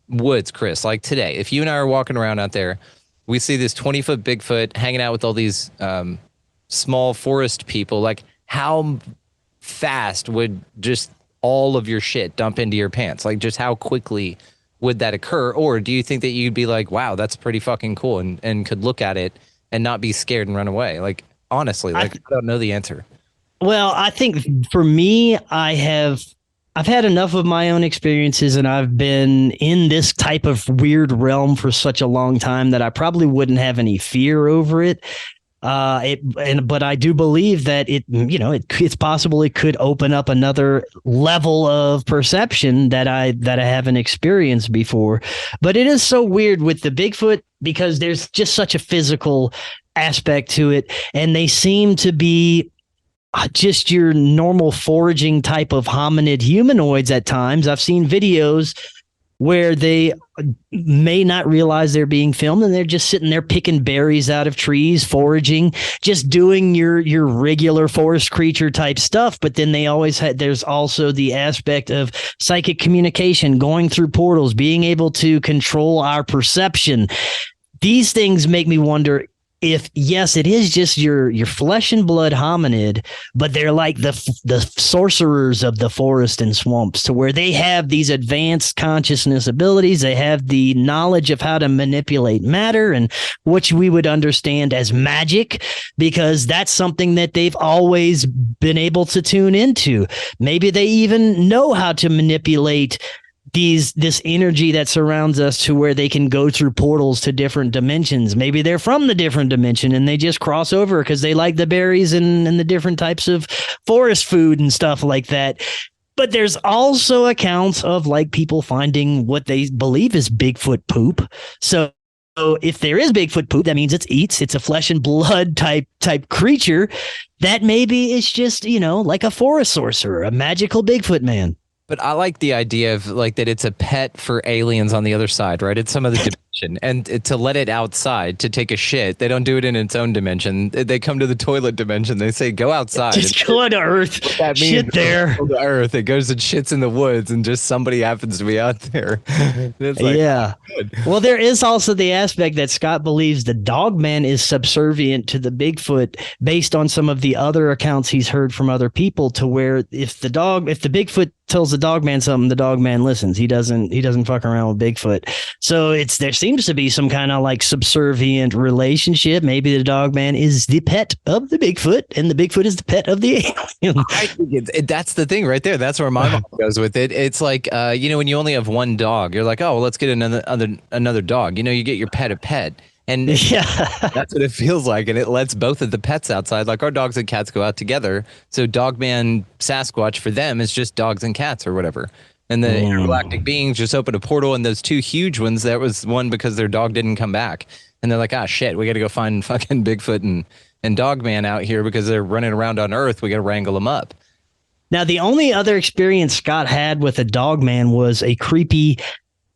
woods, Chris, like today, if you and I are walking around out there, we see this 20-foot Bigfoot hanging out with all these small forest people, like, how fast would just all of your shit dump into your pants? Like, just how quickly would that occur? Or do you think that you'd be like, wow, that's pretty fucking cool, and could look at it and not be scared and run away? Like, honestly, I don't know the answer. Well, I think for me, I've had enough of my own experiences, and I've been in this type of weird realm for such a long time that I probably wouldn't have any fear over it. But I do believe that it's possible it could open up another level of perception that I haven't experienced before. But it is so weird with the Bigfoot because there's just such a physical aspect to it, and they seem to be just your normal foraging type of hominid humanoids at times. I've seen videos where they may not realize they're being filmed and they're just sitting there picking berries out of trees, foraging, just doing your regular forest creature type stuff. But then there's also the aspect of psychic communication, going through portals, being able to control our perception. These things make me wonder if, yes, it is just your flesh and blood hominid, but they're like the sorcerers of the forest and swamps, to where they have these advanced consciousness abilities. They have the knowledge of how to manipulate matter, and which we would understand as magic, because that's something that they've always been able to tune into. Maybe they even know how to manipulate this energy that surrounds us to where they can go through portals to different dimensions. Maybe they're from the different dimension and they just cross over because they like the berries and the different types of forest food and stuff like that. But there's also accounts of like people finding what they believe is Bigfoot poop. So if there is Bigfoot poop, that means it's a flesh and blood type creature that maybe it's just, like a forest sorcerer, a magical Bigfoot man. But I like the idea of like that it's a pet for aliens on the other side, right? It's some other dimension, and to let it outside to take a shit. They don't do it in its own dimension. They come to the toilet dimension. They say, go outside. Just go to Earth. That means shit there. Go to Earth. It goes and shits in the woods, and just somebody happens to be out there. It's like, yeah. Well, there is also the aspect that Scott believes the Dogman is subservient to the Bigfoot based on some of the other accounts he's heard from other people, to where if the Bigfoot tells the Dogman something, the Dogman listens. He doesn't fuck around with Bigfoot. So there seems to be some kind of like subservient relationship. Maybe the Dogman is the pet of the Bigfoot and the Bigfoot is the pet of the alien. I think that's the thing right there. That's where my mom goes with it. It's like, when you only have one dog, you're like, oh, well, let's get another dog. You get your pet a pet. And yeah, that's what it feels like. And it lets both of the pets outside. Like our dogs and cats go out together. So Dogman Sasquatch for them is just dogs and cats or whatever. And the intergalactic beings just open a portal, and those two huge ones, that was one because their dog didn't come back. And they're like, ah, shit, we got to go find fucking Bigfoot and Dogman out here because they're running around on Earth. We got to wrangle them up. Now, the only other experience Scott had with a Dogman was a creepy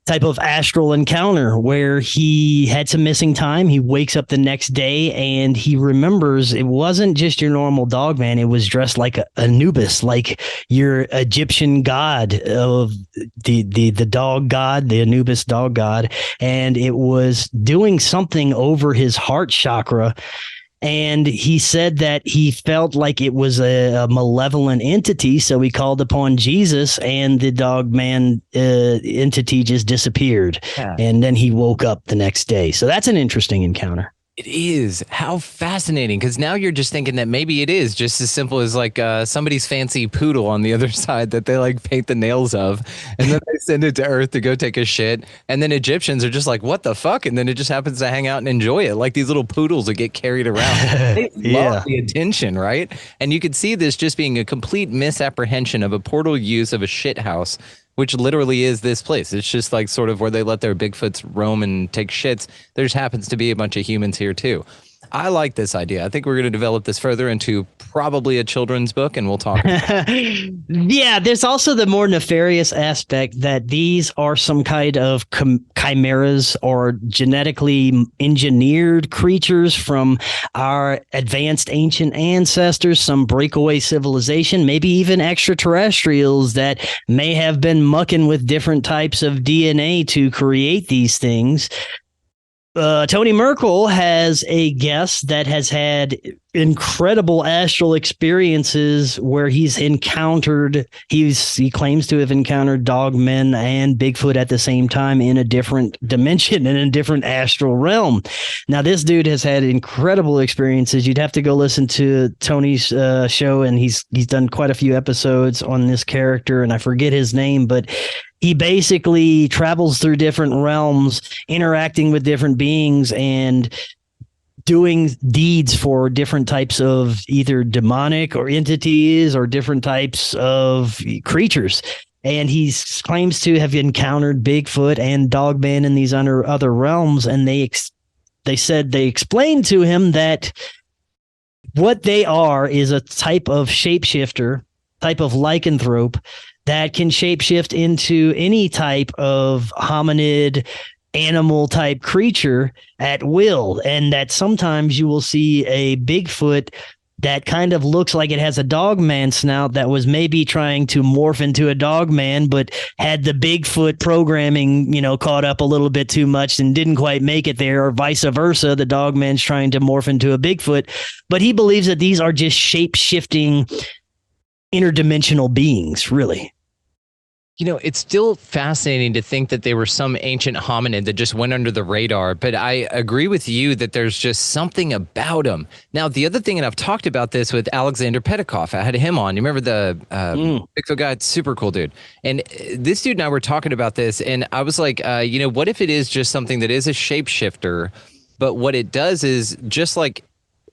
type of astral encounter where he had some missing time. He wakes up the next day and he remembers it wasn't just your normal dog man. It was dressed like Anubis, like your Egyptian god of the dog god, the Anubis dog god. And it was doing something over his heart chakra. And he said that he felt like it was a malevolent entity. So he called upon Jesus and the dog man entity just disappeared. Yeah. And then he woke up the next day. So that's an interesting encounter. It is. How fascinating. Because now you're just thinking that maybe it is just as simple as like somebody's fancy poodle on the other side that they like paint the nails of. And then they send it to Earth to go take a shit. And then Egyptians are just like, what the fuck? And then it just happens to hang out and enjoy it. Like these little poodles that get carried around. They love the attention, right? And you could see this just being a complete misapprehension of a portal use of a shit house, which literally is this place. It's just like sort of where they let their Bigfoots roam and take shits. There just happens to be a bunch of humans here too. I like this idea. I think we're going to develop this further into probably a children's book, and we'll talk. Yeah, there's also the more nefarious aspect that these are some kind of chimeras or genetically engineered creatures from our advanced ancient ancestors, some breakaway civilization, maybe even extraterrestrials that may have been mucking with different types of DNA to create these things. Tony Merkel has a guest that has had incredible astral experiences where he claims to have encountered dogmen and Bigfoot at the same time in a different dimension, in a different astral realm. Now, this dude has had incredible experiences. You'd have to go listen to Tony's show, and he's done quite a few episodes on this character, and I forget his name, but he basically travels through different realms, interacting with different beings and doing deeds for different types of either demonic or entities or different types of creatures. And he claims to have encountered Bigfoot and Dogman in these other realms. And they explained to him that what they are is a type of shapeshifter, type of lycanthrope, that can shapeshift into any type of hominid, animal type creature at will. And that sometimes you will see a Bigfoot that kind of looks like it has a dogman snout that was maybe trying to morph into a dogman, but had the Bigfoot programming, caught up a little bit too much and didn't quite make it there, or vice versa. The dogman's trying to morph into a Bigfoot. But he believes that these are just shape-shifting interdimensional beings, really. It's still fascinating to think that they were some ancient hominid that just went under the radar, but I agree with you that there's just something about them. Now, the other thing, and I've talked about this with Alexander Petikoff, I had him on. You remember the Bigfoot guy? Super cool dude. And this dude and I were talking about this, and I was like, what if it is just something that is a shapeshifter, but what it does is just like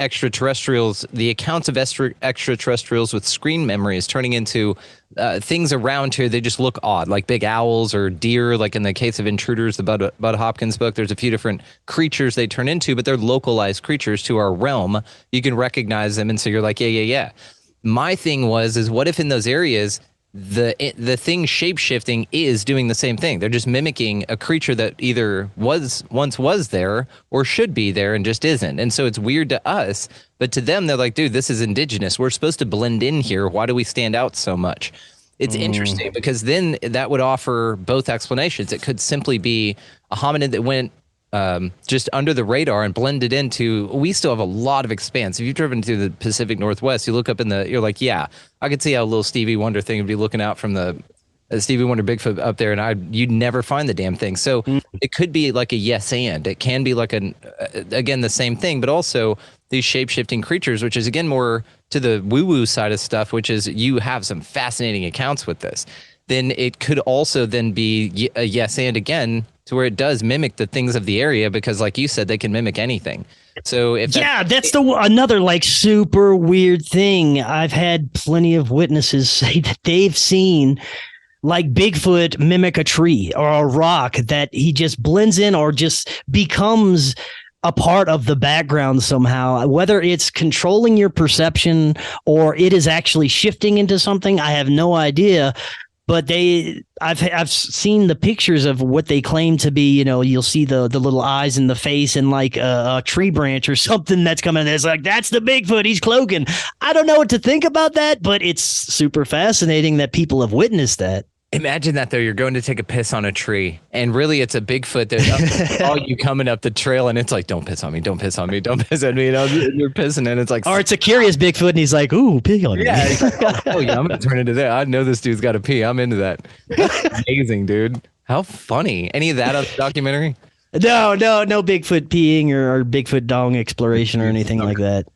extraterrestrials, the accounts of extraterrestrials with screen memory is turning into things around here. They just look odd, like big owls or deer. Like in the case of Intruders, the Bud Hopkins book, there's a few different creatures they turn into, but they're localized creatures to our realm. You can recognize them, and so you're like, yeah. My thing is what if in those areas the thing shape-shifting is doing the same thing? They're just mimicking a creature that either once was there or should be there and just isn't. And so it's weird to us, but to them, they're like, dude, this is indigenous. We're supposed to blend in here. Why do we stand out so much? It's interesting because then that would offer both explanations. It could simply be a hominid that went just under the radar and blended into. We still have a lot of expanse. If you've driven through the Pacific Northwest, you look up you're like, yeah, I could see how a little Stevie Wonder thing would be looking out from the Stevie Wonder Bigfoot up there, and you'd never find the damn thing. So it could be like a yes and. It can be like again, the same thing, but also these shape-shifting creatures, which is again more to the woo-woo side of stuff, which is you have some fascinating accounts with this. Then it could also then be a yes and again, to where it does mimic the things of the area, because like you said, they can mimic anything. So if that's another like super weird thing. I've had plenty of witnesses say that they've seen like Bigfoot mimic a tree or a rock, that he just blends in or just becomes a part of the background somehow. Whether it's controlling your perception or it is actually shifting into something, I have no idea. But I've seen the pictures of what they claim to be. You'll see the little eyes in the face and like a tree branch or something that's coming. It's like, that's the Bigfoot. He's cloaking. I don't know what to think about that, but it's super fascinating that people have witnessed that. Imagine that, though. You're going to take a piss on a tree, and really it's a Bigfoot that all you coming up the trail, and it's like, don't piss on me, don't piss on me, don't piss on me. You're pissing, and it's like... Or it's a curious Bigfoot, and he's like, ooh, pee on me. Yeah, like, oh, yeah, I'm going to turn into that. I know this dude's got to pee. I'm into that. That's amazing, dude. How funny. Any of that on the documentary? No Bigfoot peeing or Bigfoot dong exploration or anything like that.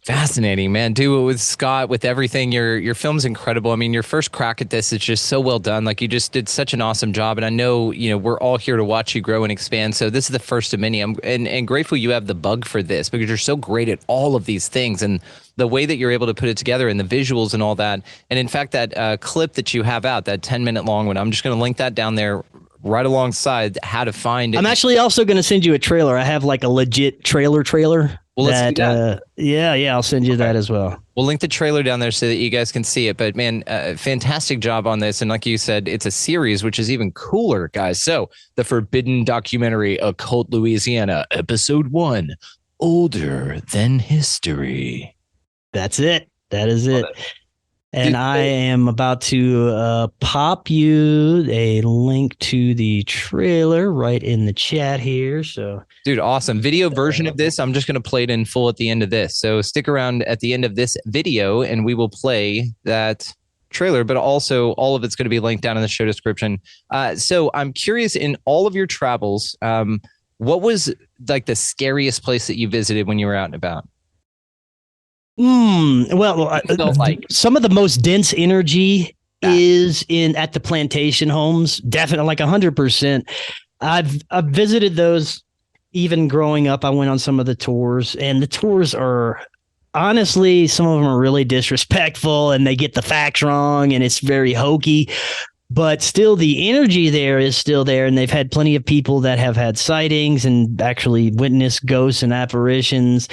Fascinating, man. Dude, with Scott, with everything, your film's incredible. I mean, your first crack at this is just so well done. Like, you just did such an awesome job. And I know, we're all here to watch you grow and expand. So this is the first of many. And grateful you have the bug for this, because you're so great at all of these things. And the way that you're able to put it together and the visuals and all that. And in fact, that clip that you have out, that 10-minute long one, I'm just going to link that down there right alongside how to find it. I'm actually also going to send you a trailer. I have like a legit trailer. Well, let's do that. Yeah, I'll send you that as well. We'll link the trailer down there so that you guys can see it. But man, fantastic job on this. And like you said, it's a series, which is even cooler, guys. So the Forbidden Documentary, Occult, Louisiana, Episode 1, Older Than History. That's it. That is it. And I am about to pop you a link to the trailer right in the chat here. So, dude, awesome video version of this. I'm just going to play it in full at the end of this. So stick around at the end of this video and we will play that trailer, but also all of it's going to be linked down in the show description. So I'm curious, in all of your travels, what was like the scariest place that you visited when you were out and about? Well, some of the most dense energy is at the plantation homes. Definitely, like 100%. I've visited those even growing up. I went on some of the tours, and the tours are honestly, some of them are really disrespectful, and they get the facts wrong, and it's very hokey. But still, the energy there is still there, and they've had plenty of people that have had sightings and actually witnessed ghosts and apparitions.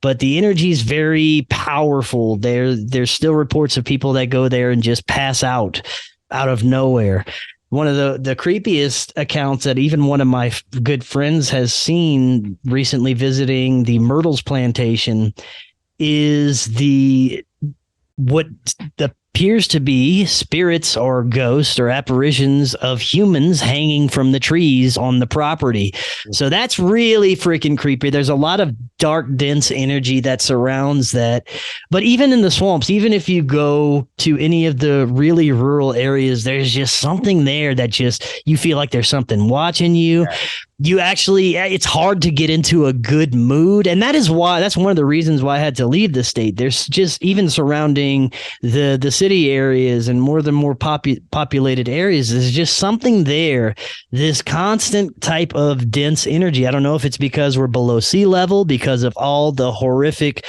But the energy is very powerful. There's still reports of people that go there and just pass out of nowhere. One of the creepiest accounts that even one of my good friends has seen recently visiting the Myrtles plantation is what appears to be spirits or ghosts or apparitions of humans hanging from the trees on the property. So that's really freaking creepy. There's a lot of dark, dense energy that surrounds that. But even in the swamps, even if you go to any of the really rural areas, there's just something there that just, you feel like there's something watching you. Yeah. You actually, it's hard to get into a good mood. And that's one of the reasons why I had to leave the state. There's just, even surrounding the city areas and more populated areas, there's just something there, this constant type of dense energy. I don't know if it's because we're below sea level, because of all the horrific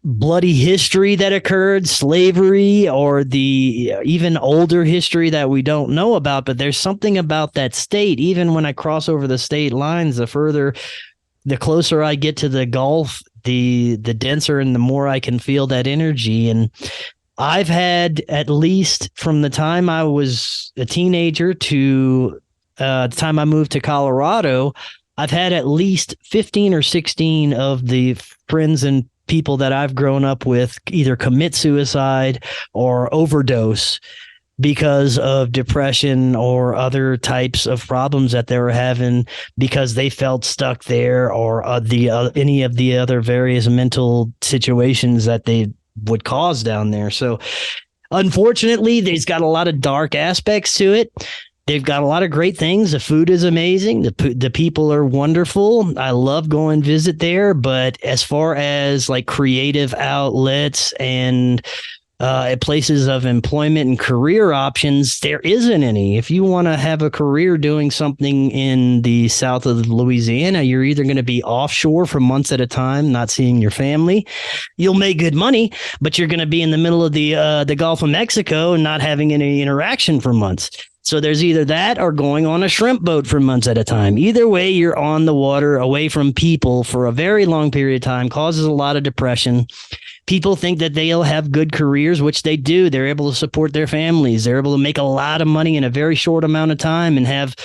bloody history that occurred, slavery, or the even older history that we don't know about. But there's something about that state. Even when I cross over the state lines, the closer I get to the Gulf, the denser and the more I can feel that energy. And I've had, at least from the time I was a teenager to the time I moved to Colorado, I've had at least 15 or 16 of the friends and people that I've grown up with either commit suicide or overdose because of depression or other types of problems that they were having because they felt stuck there, or any of the other various mental situations that they would cause down there. So unfortunately, there's got a lot of dark aspects to it. They've got a lot of great things. The food is amazing. The people are wonderful. I love going visit there. But as far as like creative outlets and places of employment and career options, there isn't any. If you want to have a career doing something in the south of Louisiana, you're either going to be offshore for months at a time, not seeing your family. You'll make good money, but you're going to be in the middle of the Gulf of Mexico and not having any interaction for months. So there's either that or going on a shrimp boat for months at a time. Either way, you're on the water away from people for a very long period of time, causes a lot of depression. people think that they'll have good careers, which they do. They're able to support their families. They're able to make a lot of money in a very short amount of time and have,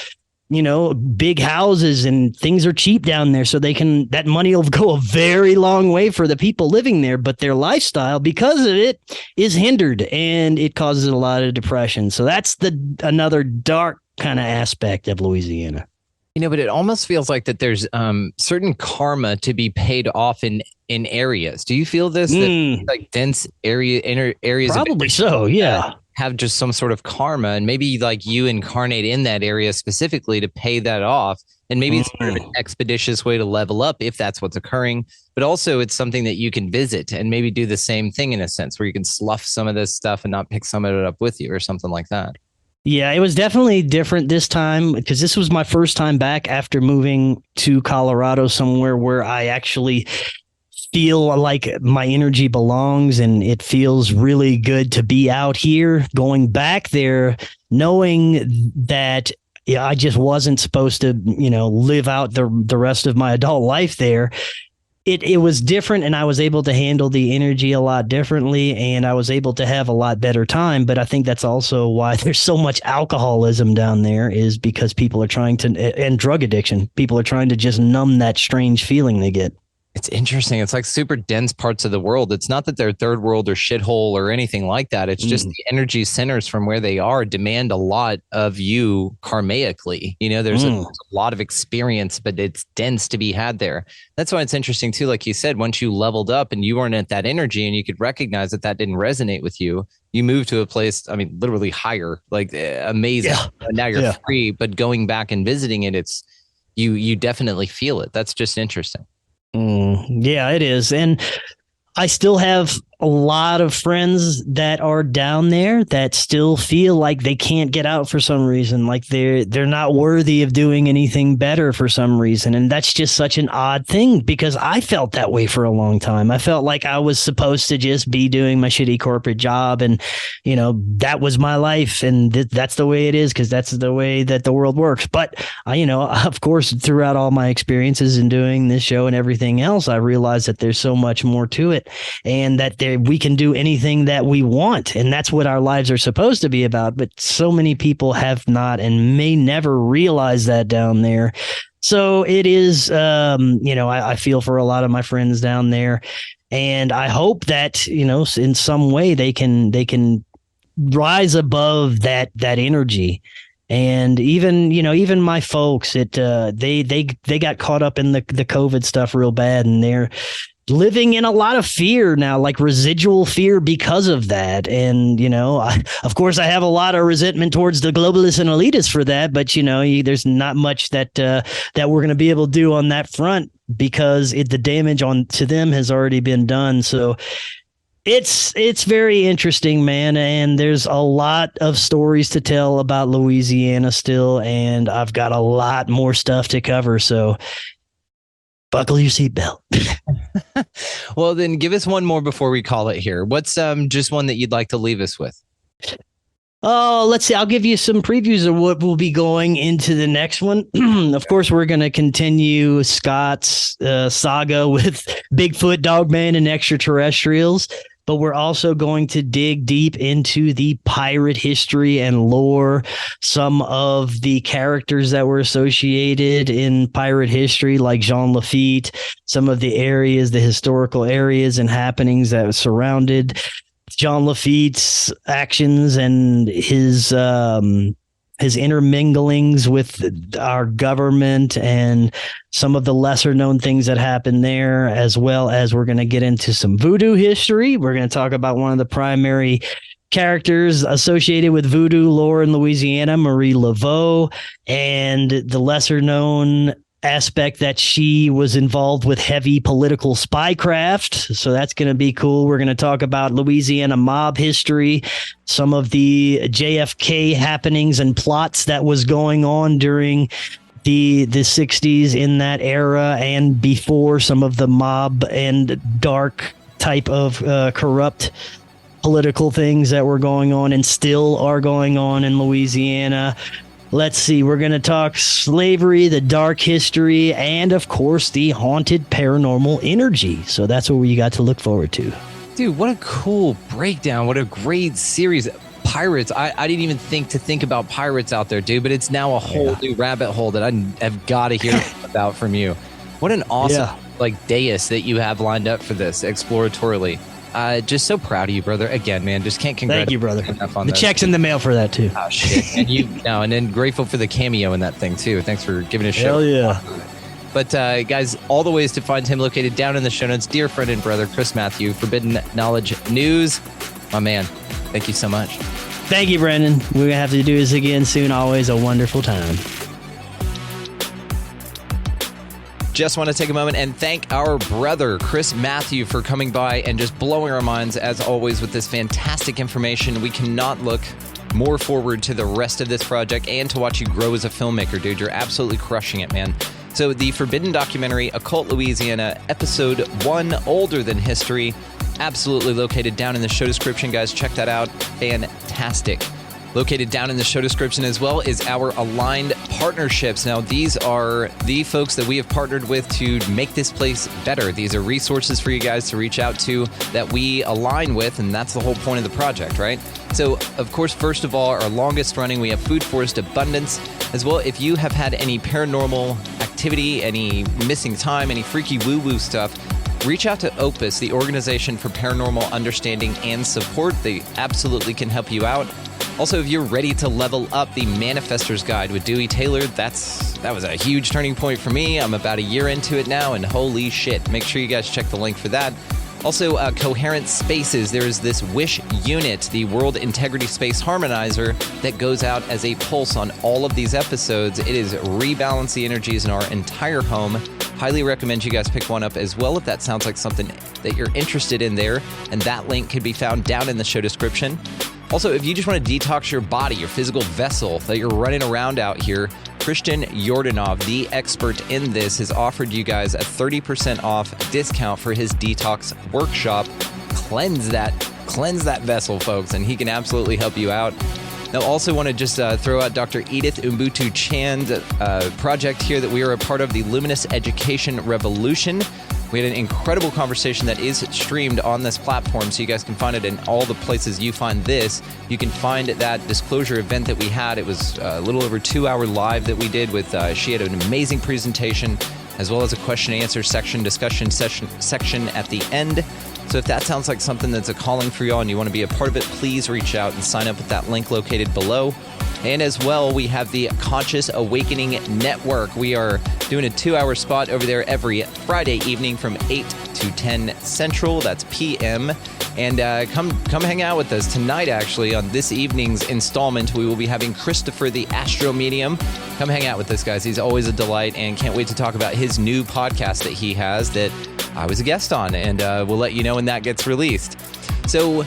big houses, and things are cheap down there. So that money will go a very long way for the people living there. But their lifestyle, because of it, is hindered, and it causes a lot of depression. So that's another dark kind of aspect of Louisiana. But it almost feels like that there's certain karma to be paid off in areas. Do you feel this? That, like dense areas? Probably so, yeah. Have just some sort of karma, and maybe like you incarnate in that area specifically to pay that off. And maybe it's sort of an expeditious way to level up if that's what's occurring. But also it's something that you can visit and maybe do the same thing in a sense, where you can slough some of this stuff and not pick some of it up with you or something like that. Yeah, it was definitely different this time, because this was my first time back after moving to Colorado, somewhere where I actually feel like my energy belongs, and it feels really good to be out here. Going back there, knowing that I just wasn't supposed to, live out the rest of my adult life there. It was different, and I was able to handle the energy a lot differently, and I was able to have a lot better time. But I think that's also why there's so much alcoholism down there, is because people are trying to, and drug addiction, people are trying to just numb that strange feeling they get. It's interesting. It's like super dense parts of the world. It's not that they're third world or shithole or anything like that. It's just the energy centers from where they are demand a lot of you karmaically. There's a lot of experience, but it's dense to be had there. That's why it's interesting too. Like you said, once you leveled up and you weren't at that energy and you could recognize that didn't resonate with you, you moved to a place, literally higher, like amazing. Yeah. And now you're free, but going back and visiting it, it's you definitely feel it. That's just interesting. Yeah, it is. And I still have a lot of friends that are down there that still feel like they can't get out for some reason, like they're not worthy of doing anything better for some reason. And that's just such an odd thing, because I felt that way for a long time. I felt like I was supposed to just be doing my shitty corporate job, and that was my life, and that's the way it is, because that's the way that the world works. But of course, throughout all my experiences in doing this show and everything else, I realized that there's so much more to it, and that we can do anything that we want. And that's what our lives are supposed to be about. But so many people have not and may never realize that down there. So it is, I feel for a lot of my friends down there. And I hope that, in some way they can rise above that energy. And even my folks, they got caught up in the COVID stuff real bad, and they're living in a lot of fear now, like residual fear because of that. And, of course, I have a lot of resentment towards the globalists and elitists for that. But, there's not much that we're going to be able to do on that front, because the damage to them has already been done. So it's very interesting, man. And there's a lot of stories to tell about Louisiana still. And I've got a lot more stuff to cover. So buckle your seatbelt. Well, then give us one more before we call it here. What's just one that you'd like to leave us with? Oh, let's see. I'll give you some previews of what will be going into the next one. Of course, we're going to continue Scott's saga with Bigfoot, Dogman, and extraterrestrials. But we're also going to dig deep into the pirate history and lore, some of the characters that were associated in pirate history, like Jean Lafitte, some of the areas, the historical areas and happenings that surrounded Jean Lafitte's actions and his interminglings with our government and some of the lesser known things that happened there, as well as we're going to get into some voodoo history. We're going to talk about one of the primary characters associated with voodoo lore in Louisiana, Marie Laveau, and the lesser known aspect that she was involved with heavy political spycraft. So that's going to be cool. We're going to talk about Louisiana mob history, some of the JFK happenings and plots that was going on during the 60s in that era and before, some of the mob and dark type of corrupt political things that were going on and still are going on in Louisiana. Let's see, we're going to talk slavery, the dark history, and, of course, the haunted paranormal energy. So that's what we got to look forward to. Dude, what a cool breakdown. What a great series. Pirates. I didn't even think about pirates out there, dude, but it's now a whole new rabbit hole that I have got to hear about from you. What an awesome dais that you have lined up for this exploratorily. Just so proud of you, brother. Again, man, just can't congratulate Thank you, brother. enough on The this. check's in the mail for that too. Oh shit. And then grateful for the cameo in that thing too. Thanks for giving a show. Hell yeah. But guys, all the ways to find him located down in the show notes. Dear friend and brother, Chris Mathieu, Forbidden Knowledge News. My man, thank you so much. Thank you, Brendan. We're going to have to do this again soon. Always a wonderful time. Just want to take a moment and thank our brother, Chris Mathieu, for coming by and just blowing our minds, as always, with this fantastic information. We cannot look more forward to the rest of this project and to watch you grow as a filmmaker, dude. You're absolutely crushing it, man. So the Forbidden documentary, Occult, Louisiana, episode 1, Older Than History, absolutely located down in the show description, guys. Check that out. Fantastic. Located down in the show description as well is our aligned partnerships. Now, these are the folks that we have partnered with to make this place better. These are resources for you guys to reach out to that we align with, and that's the whole point of the project, right? So, of course, first of all, our longest running, we have Food Forest Abundance. As well, if you have had any paranormal activity, any missing time, any freaky woo-woo stuff, reach out to Opus, the Organization for Paranormal Understanding and Support. They absolutely can help you out. Also, if you're ready to level up, the Manifestors Guide with Dewey Taylor, that was a huge turning point for me. I'm about a year into it now, and holy shit. Make sure you guys check the link for that. Also, Coherent Spaces. There is this WISH unit, the World Integrity Space Harmonizer, that goes out as a pulse on all of these episodes. It is rebalance the energies in our entire home. Highly recommend you guys pick one up as well if that sounds like something that you're interested in there. And that link can be found down in the show description. Also, if you just want to detox your body, your physical vessel that you're running around out here, Christian Yordanov, the expert in this, has offered you guys a 30% off discount for his detox workshop. Cleanse that vessel, folks, and he can absolutely help you out. Now, also want to just throw out Dr. Edith Umbutu Chan's project here that we are a part of, the Luminous Education Revolution. We had an incredible conversation that is streamed on this platform, so you guys can find it in all the places you find this. You can find that disclosure event that we had. It was a little over 2-hour live that we did with, she had an amazing presentation, as well as a question and answer discussion section at the end. So if that sounds like something that's a calling for y'all and you want to be a part of it, please reach out and sign up with that link located below. And as well, we have the Conscious Awakening Network. We are doing a 2-hour spot over there every Friday evening from 8 to 10 Central. That's PM. And come hang out with us tonight, actually, on this evening's installment. We will be having Christopher the Astro Medium. Come hang out with us, guys. He's always a delight, and can't wait to talk about his new podcast that he has that I was a guest on, and we'll let you know when that gets released. So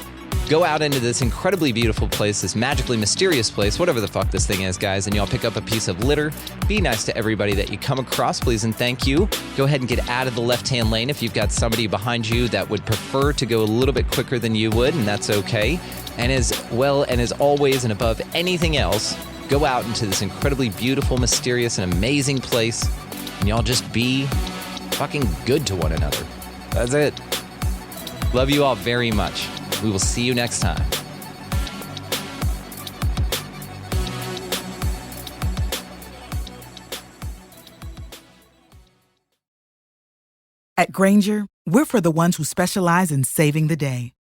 go out into this incredibly beautiful place, this magically mysterious place, whatever the fuck this thing is, guys, and y'all pick up a piece of litter. Be nice to everybody that you come across, please, and thank you. Go ahead and get out of the left-hand lane if you've got somebody behind you that would prefer to go a little bit quicker than you would, and that's okay. And as well, and as always, and above anything else, go out into this incredibly beautiful, mysterious, and amazing place, and y'all just be fucking good to one another. That's it. Love you all very much. We will see you next time. At Grainger, we're for the ones who specialize in saving the day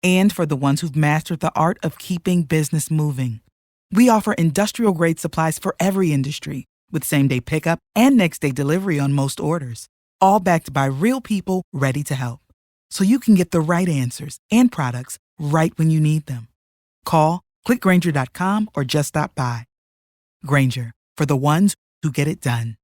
and for the ones who've mastered the art of keeping business moving. We offer industrial-grade supplies for every industry with same-day pickup and next-day delivery on most orders, all backed by real people ready to help. So you can get the right answers and products right when you need them. Call, click Grainger.com, or just stop by. Grainger, for the ones who get it done.